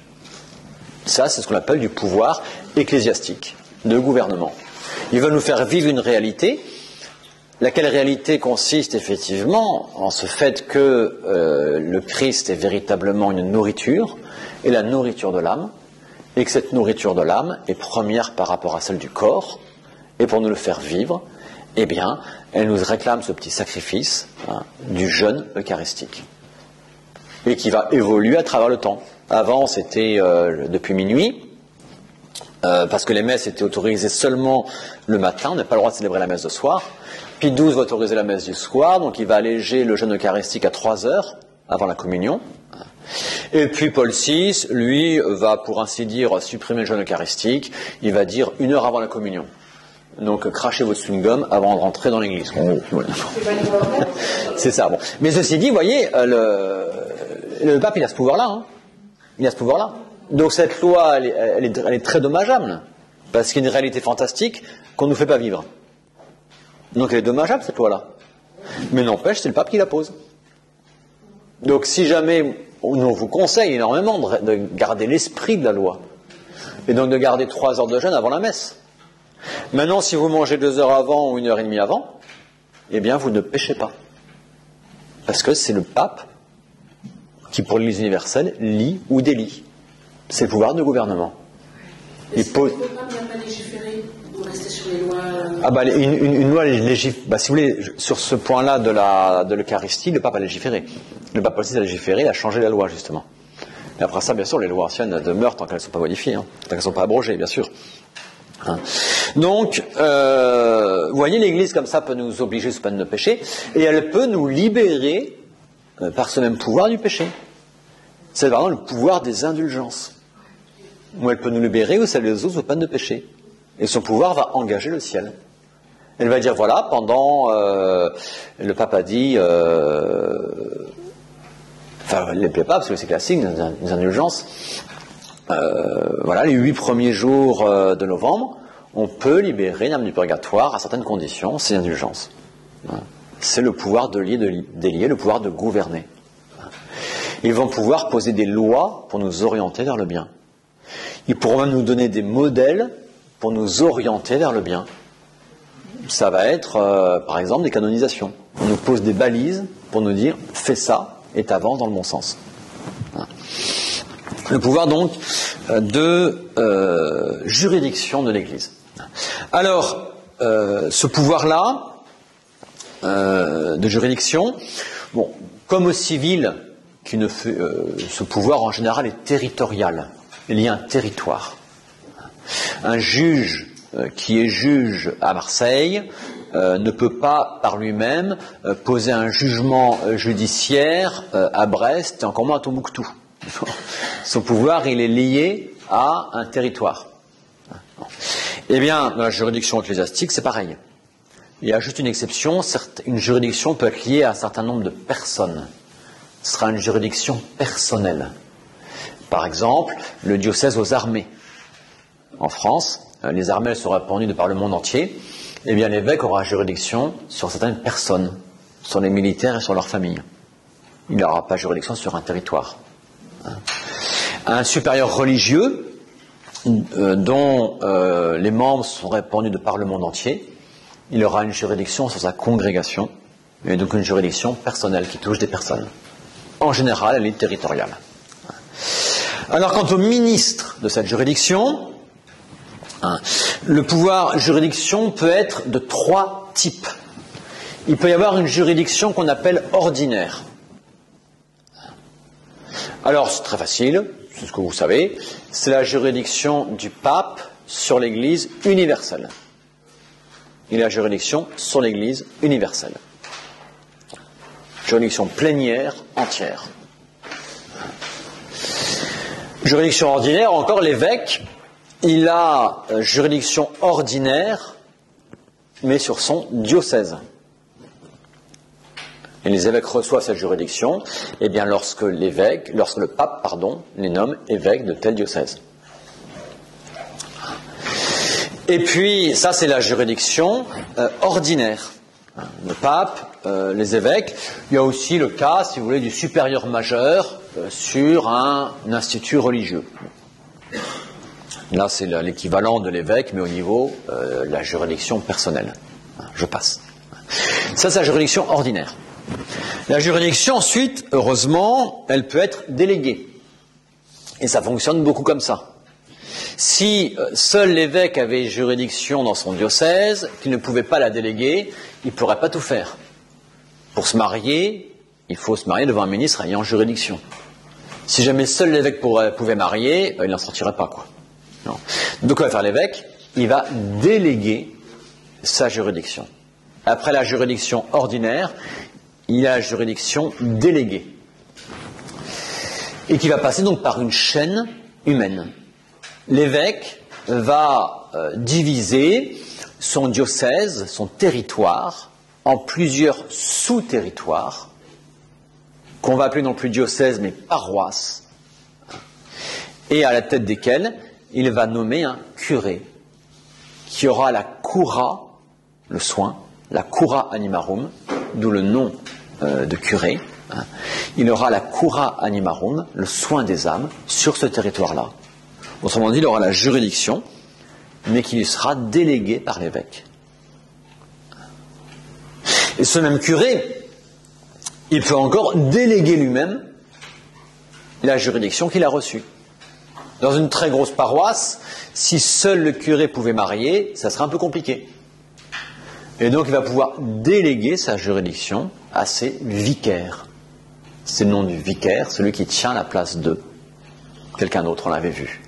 Ça, c'est ce qu'on appelle du pouvoir ecclésiastique, de gouvernement. Ils veulent nous faire vivre une réalité, laquelle réalité consiste effectivement en ce fait que le Christ est véritablement une nourriture, et la nourriture de l'âme, et que cette nourriture de l'âme est première par rapport à celle du corps, et pour nous le faire vivre, eh bien, elle nous réclame ce petit sacrifice du jeûne eucharistique, et qui va évoluer à travers le temps. Avant, c'était depuis minuit, parce que les messes étaient autorisées seulement le matin, on n'a pas le droit de célébrer la messe de soir. Pie XII va autoriser la messe du soir, donc il va alléger le jeûne eucharistique à 3 heures avant la communion. Et puis Paul VI, lui, va pour ainsi dire supprimer le jeûne eucharistique, il va dire 1 heure avant la communion. Donc crachez votre chewing-gum avant de rentrer dans l'église. Voilà. C'est ça. Bon. Mais ceci dit, vous voyez, le pape il a ce pouvoir-là. Hein. Il a ce pouvoir-là. Donc cette loi, elle est très dommageable, parce qu'il y a une réalité fantastique qu'on ne nous fait pas vivre. Donc elle est dommageable cette loi-là. Mais n'empêche, c'est le pape qui la pose. Donc si jamais, on vous conseille énormément de garder l'esprit de la loi, et donc de garder 3 heures de jeûne avant la messe. Maintenant, si vous mangez 2 heures avant ou 1 heure et demie avant, eh bien vous ne péchez pas. Parce que c'est le pape qui, pour l'Église universelle, lie ou délie. C'est le pouvoir de gouvernement. Et si le pape n'a pas légiféré, vous restez sur les lois... Ah bah, une loi légifère... Bah, si vous voulez, sur ce point-là de l'Eucharistie, le pape a légiféré. Le pape aussi a légiféré, il a changé la loi, justement. Et après ça, bien sûr, les lois anciennes demeurent tant qu'elles ne sont pas modifiées, tant qu'elles ne sont pas abrogées, bien sûr. Donc, vous voyez, l'Église, comme ça, peut nous obliger sous peine de péché, et elle peut nous libérer par ce même pouvoir du péché. C'est vraiment le pouvoir des indulgences. Où elle peut nous libérer ou celle des autres sous peine de péché. Et son pouvoir va engager le ciel. Elle va dire, voilà, pendant... le pape a dit... enfin, il ne les plaît pas, parce que c'est classique, des indulgences. Voilà, les 8 premiers jours de novembre, on peut libérer une âme du purgatoire à certaines conditions, c'est l'indulgence. C'est le pouvoir de délier, le pouvoir de gouverner. Ils vont pouvoir poser des lois pour nous orienter vers le bien. Ils pourront même nous donner des modèles pour nous orienter vers le bien. Ça va être, par exemple, des canonisations. On nous pose des balises pour nous dire « fais ça et t'avances dans le bon sens ». Le pouvoir donc de juridiction de l'Église. Alors, ce pouvoir-là, de juridiction, bon, comme au civil, ce pouvoir en général est territorial, il y a un territoire. Un juge qui est juge à Marseille, ne peut pas par lui-même poser un jugement judiciaire à Brest et encore moins à Tombouctou. Son pouvoir, il est lié à un territoire. Eh bien, dans la juridiction ecclésiastique, c'est pareil. Il y a juste une exception, une juridiction peut être liée à un certain nombre de personnes. Ce sera une juridiction personnelle. Par exemple, le diocèse aux armées. En France, les armées sont répandues de par le monde entier. Eh bien, l'évêque aura juridiction sur certaines personnes, sur les militaires et sur leurs familles. Il n'aura pas juridiction sur un territoire. Un supérieur religieux, dont les membres sont répandus de par le monde entier, il aura une juridiction sur sa congrégation, et donc une juridiction personnelle qui touche des personnes. En général, elle est territoriale. Alors, quant au ministre de cette juridiction, le pouvoir juridiction peut être de 3 types. Il peut y avoir une juridiction qu'on appelle ordinaire. Alors, c'est très facile, c'est ce que vous savez, c'est la juridiction du pape sur l'Église universelle. Il a la juridiction sur l'Église universelle. Juridiction plénière entière. Juridiction ordinaire, encore l'évêque, il a juridiction ordinaire, mais sur son diocèse. Et les évêques reçoivent cette juridiction, eh bien lorsque le pape, les nomme évêques de tel diocèse. Et puis, ça c'est la juridiction ordinaire. Le pape, les évêques. Il y a aussi le cas, si vous voulez, du supérieur majeur sur un institut religieux. Là, c'est l'équivalent de l'évêque, mais au niveau de la juridiction personnelle. Je passe. Ça, c'est la juridiction ordinaire. La juridiction, ensuite, heureusement, elle peut être déléguée. Et ça fonctionne beaucoup comme ça. Si seul l'évêque avait juridiction dans son diocèse, qu'il ne pouvait pas la déléguer, il ne pourrait pas tout faire. Pour se marier, il faut se marier devant un ministre ayant juridiction. Si jamais seul l'évêque pouvait marier, il n'en sortirait pas, quoi. Non. Donc, que va faire l'évêque? Il va déléguer sa juridiction. Après la juridiction ordinaire, il a la juridiction déléguée. Et qui va passer donc par une chaîne humaine. L'évêque va diviser son diocèse, son territoire, en plusieurs sous-territoires, qu'on va appeler non plus diocèse, mais paroisse, et à la tête desquels il va nommer un curé, qui aura la cura, le soin, la cura animarum, d'où le nom de curé. Il aura la cura animarum, le soin des âmes, sur ce territoire-là. Autrement dit, il aura la juridiction, mais qui lui sera déléguée par l'évêque. Et ce même curé, il peut encore déléguer lui-même la juridiction qu'il a reçue. Dans une très grosse paroisse, si seul le curé pouvait marier, ça serait un peu compliqué. Et donc il va pouvoir déléguer sa juridiction à ses vicaires. C'est le nom du vicaire, celui qui tient la place de quelqu'un d'autre, on l'avait vu.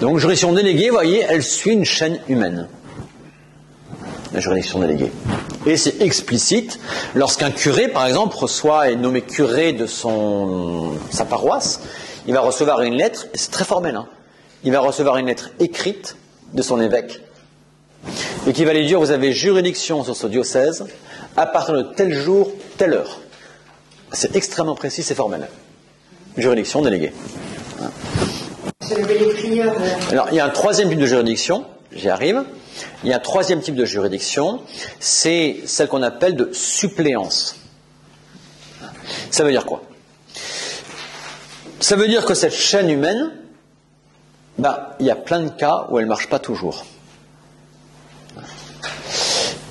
Donc juridiction déléguée, vous voyez, elle suit une chaîne humaine. La juridiction déléguée. Et c'est explicite, lorsqu'un curé, par exemple, est nommé curé de sa paroisse, il va recevoir une lettre, et c'est très formel, il va recevoir une lettre écrite de son évêque, et qui va lui dire, vous avez juridiction sur ce diocèse, à partir de tel jour, telle heure. C'est extrêmement précis, c'est formel. Juridiction déléguée. Alors, il y a un troisième type de juridiction, j'y arrive. Il y a un troisième type de juridiction, c'est celle qu'on appelle de suppléance. Ça veut dire quoi? Ça veut dire que cette chaîne humaine, il y a plein de cas où elle ne marche pas toujours.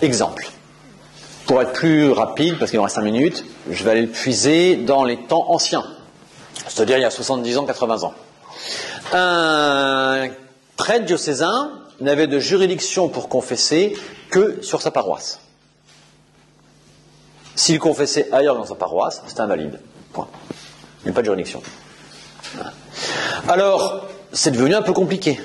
Exemple. Pour être plus rapide, parce qu'il me reste 5 minutes, je vais aller le puiser dans les temps anciens. C'est-à-dire il y a 70 ans, 80 ans. Un prêtre diocésain n'avait de juridiction pour confesser que sur sa paroisse. S'il confessait ailleurs dans sa paroisse, c'était invalide. Point. Il n'y a pas de juridiction. Alors, c'est devenu un peu compliqué.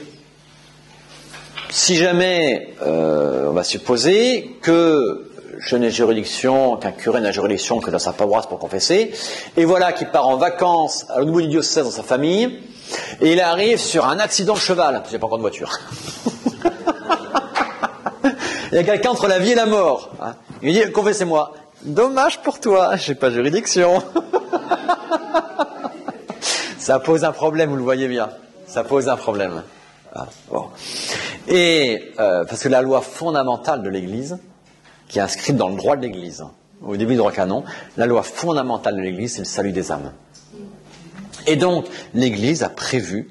si jamais on va supposer que je n'ai juridiction, qu'un curé n'a juridiction que dans sa paroisse pour confesser, et voilà qu'il part en vacances à l'autre bout du diocèse dans sa famille, et il arrive sur un accident de cheval, parce qu'il n'y a pas encore de voiture. Il y a quelqu'un entre la vie et la mort. Hein. Il lui dit, confessez-moi. Dommage pour toi, j'ai pas juridiction. Ça pose un problème, vous le voyez bien. Ça pose un problème. Ah, bon. Et parce que la loi fondamentale de l'Église, qui est inscrite dans le droit de l'Église, au début du droit canon, la loi fondamentale de l'Église, c'est le salut des âmes. Et donc, l'Église a prévu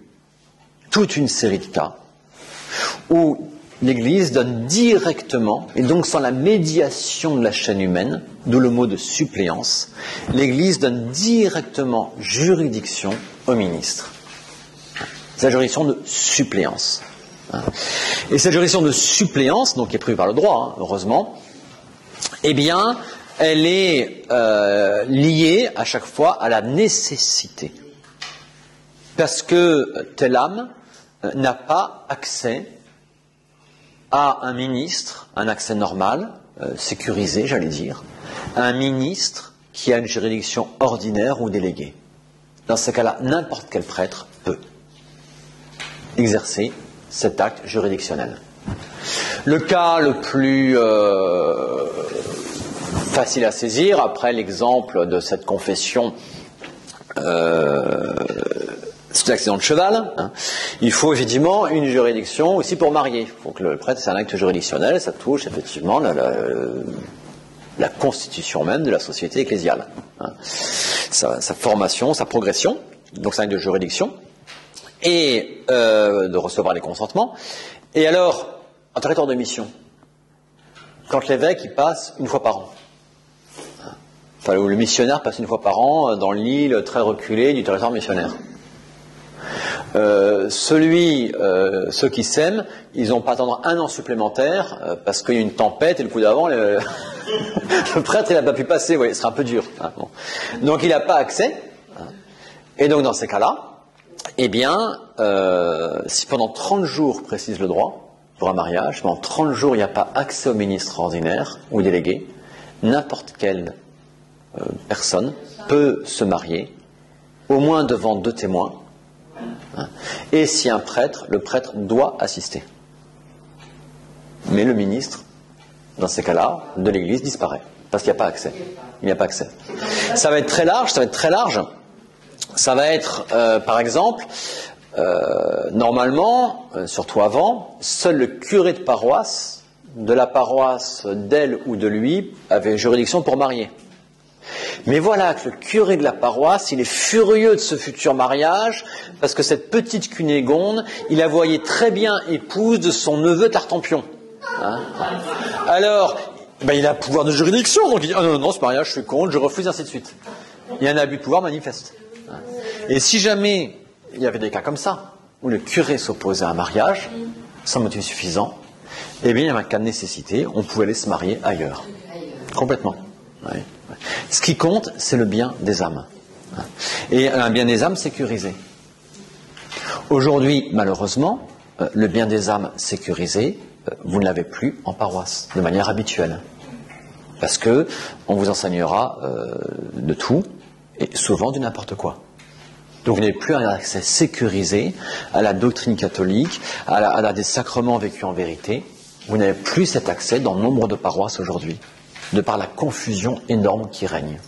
toute une série de cas où l'Église donne directement, et donc sans la médiation de la chaîne humaine, d'où le mot de suppléance, l'Église donne directement juridiction au ministre. C'est la juridiction de suppléance. Et cette juridiction de suppléance, donc qui est prévue par le droit, heureusement, eh bien, elle est liée à chaque fois à la nécessité. Parce que telle âme n'a pas accès à un ministre, un accès normal, sécurisé, j'allais dire, à un ministre qui a une juridiction ordinaire ou déléguée. Dans ce cas-là, n'importe quel prêtre peut exercer cet acte juridictionnel. Le cas le plus facile à saisir, après l'exemple de cette confession c'est l'accident de cheval, hein. Il faut effectivement une juridiction aussi pour marier. Il faut que le prêtre, c'est un acte juridictionnel, ça touche effectivement la constitution même de la société ecclésiale. Hein. Sa formation, sa progression, donc c'est un acte de juridiction, et de recevoir les consentements. Et alors, en territoire de mission, quand l'évêque il passe une fois par an, enfin le missionnaire passe une fois par an dans l'île très reculée du territoire missionnaire. Ceux qui s'aiment, ils n'ont pas à attendre un an supplémentaire parce qu'il y a une tempête et le coup d'avant, le prêtre il n'a pas pu passer, ce serait un peu dur. Hein, bon. Donc il n'a pas accès. Hein. Et donc dans ces cas-là, eh bien, si pendant 30 jours, précise le droit, pour un mariage, pendant 30 jours il n'y a pas accès au ministre ordinaire ou délégué, n'importe quelle personne peut se marier, au moins devant 2 témoins. Et si un prêtre, le prêtre doit assister. Mais le ministre, dans ces cas-là, de l'Église disparaît, parce qu'il n'y a pas accès. Il n'y a pas accès. Ça va être très large, ça va être, par exemple, normalement, surtout avant, seul le curé de paroisse, de la paroisse d'elle ou de lui, avait juridiction pour marier. Mais voilà que le curé de la paroisse, il est furieux de ce futur mariage, parce que cette petite Cunégonde, il la voyait très bien épouse de son neveu Tartampion. Hein. Alors, il a pouvoir de juridiction, donc il dit, non, ce mariage, je suis contre, je refuse, ainsi de suite. Il y a un abus de pouvoir manifeste. Hein. Et si jamais il y avait des cas comme ça, où le curé s'opposait à un mariage, sans motif suffisant, eh bien, il y avait un cas de nécessité, on pouvait aller se marier ailleurs. Complètement. Oui. Ce qui compte, c'est le bien des âmes. Et un bien des âmes sécurisé. Aujourd'hui, malheureusement, le bien des âmes sécurisé, vous ne l'avez plus en paroisse, de manière habituelle. Parce que on vous enseignera de tout, et souvent du n'importe quoi. Donc vous n'avez plus un accès sécurisé à la doctrine catholique, à des sacrements vécus en vérité. Vous n'avez plus cet accès dans nombre de paroisses aujourd'hui, de par la confusion énorme qui règne.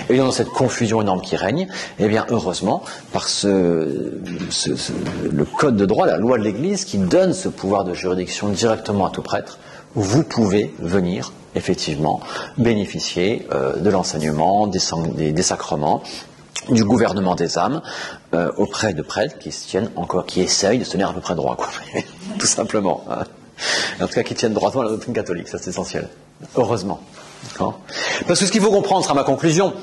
Et dans cette confusion énorme qui règne, eh bien heureusement, par le code de droit, la loi de l'Église qui donne ce pouvoir de juridiction directement à tout prêtre, vous pouvez venir effectivement bénéficier de l'enseignement, des sacrements, du gouvernement des âmes auprès de prêtres qui essayent de se tenir à peu près droit, quoi. Tout simplement. En tout cas, qui tiennent droitement à la doctrine catholique, ça c'est essentiel. Heureusement. D'accord ? Parce que ce qu'il faut comprendre, ce sera ma conclusion,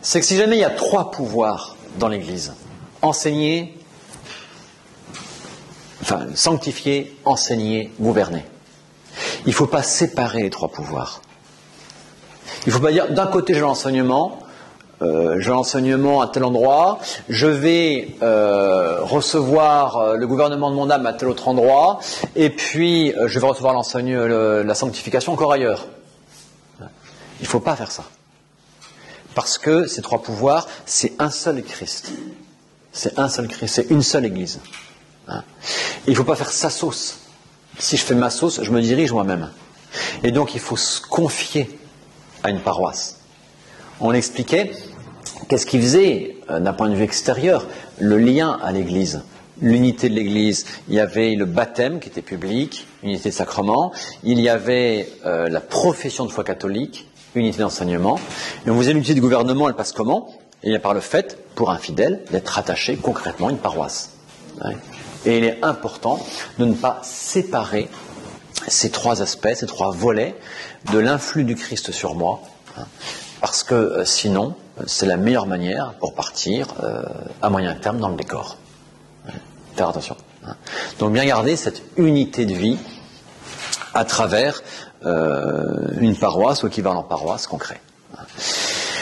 c'est que si jamais il y a 3 pouvoirs dans l'Église, enseigner, sanctifier, enseigner, gouverner, il ne faut pas séparer les 3 pouvoirs. Il ne faut pas dire d'un côté j'ai l'enseignement, j'ai l'enseignement à tel endroit, je vais recevoir le gouvernement de mon âme à tel autre endroit, et puis je vais recevoir la sanctification encore ailleurs. Il ne faut pas faire ça. Parce que ces trois pouvoirs, c'est un seul Christ. C'est un seul Christ, c'est une seule Église. Il ne faut pas faire sa sauce. Si je fais ma sauce, je me dirige moi-même. Et donc il faut se confier à une paroisse. On expliquait qu'est-ce qui faisait, d'un point de vue extérieur, le lien à l'Église. L'unité de l'Église, il y avait le baptême qui était public, unité de sacrement, il y avait la profession de foi catholique, unité d'enseignement. Et on vous dit l'unité du gouvernement, elle passe comment? Et bien par le fait, pour un fidèle, d'être attaché concrètement à une paroisse. Ouais. Et il est important de ne pas séparer ces trois aspects, ces trois volets de l'influx du Christ sur moi, parce que sinon, c'est la meilleure manière pour partir à moyen terme dans le décor. Faire attention. Donc bien garder cette unité de vie à travers une paroisse ou équivalent paroisse concret.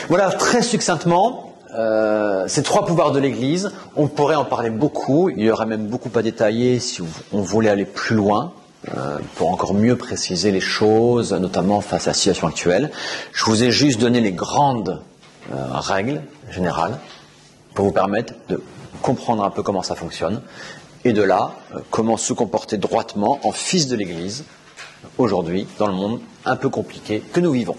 Voilà, très succinctement, ces trois pouvoirs de l'Église, on pourrait en parler beaucoup, il y aurait même beaucoup à détailler si on voulait aller plus loin, pour encore mieux préciser les choses, notamment face à la situation actuelle. Je vous ai juste donné les grandes règles générales pour vous permettre de comprendre un peu comment ça fonctionne, et de là, comment se comporter droitement en fils de l'Église, aujourd'hui, dans le monde un peu compliqué que nous vivons.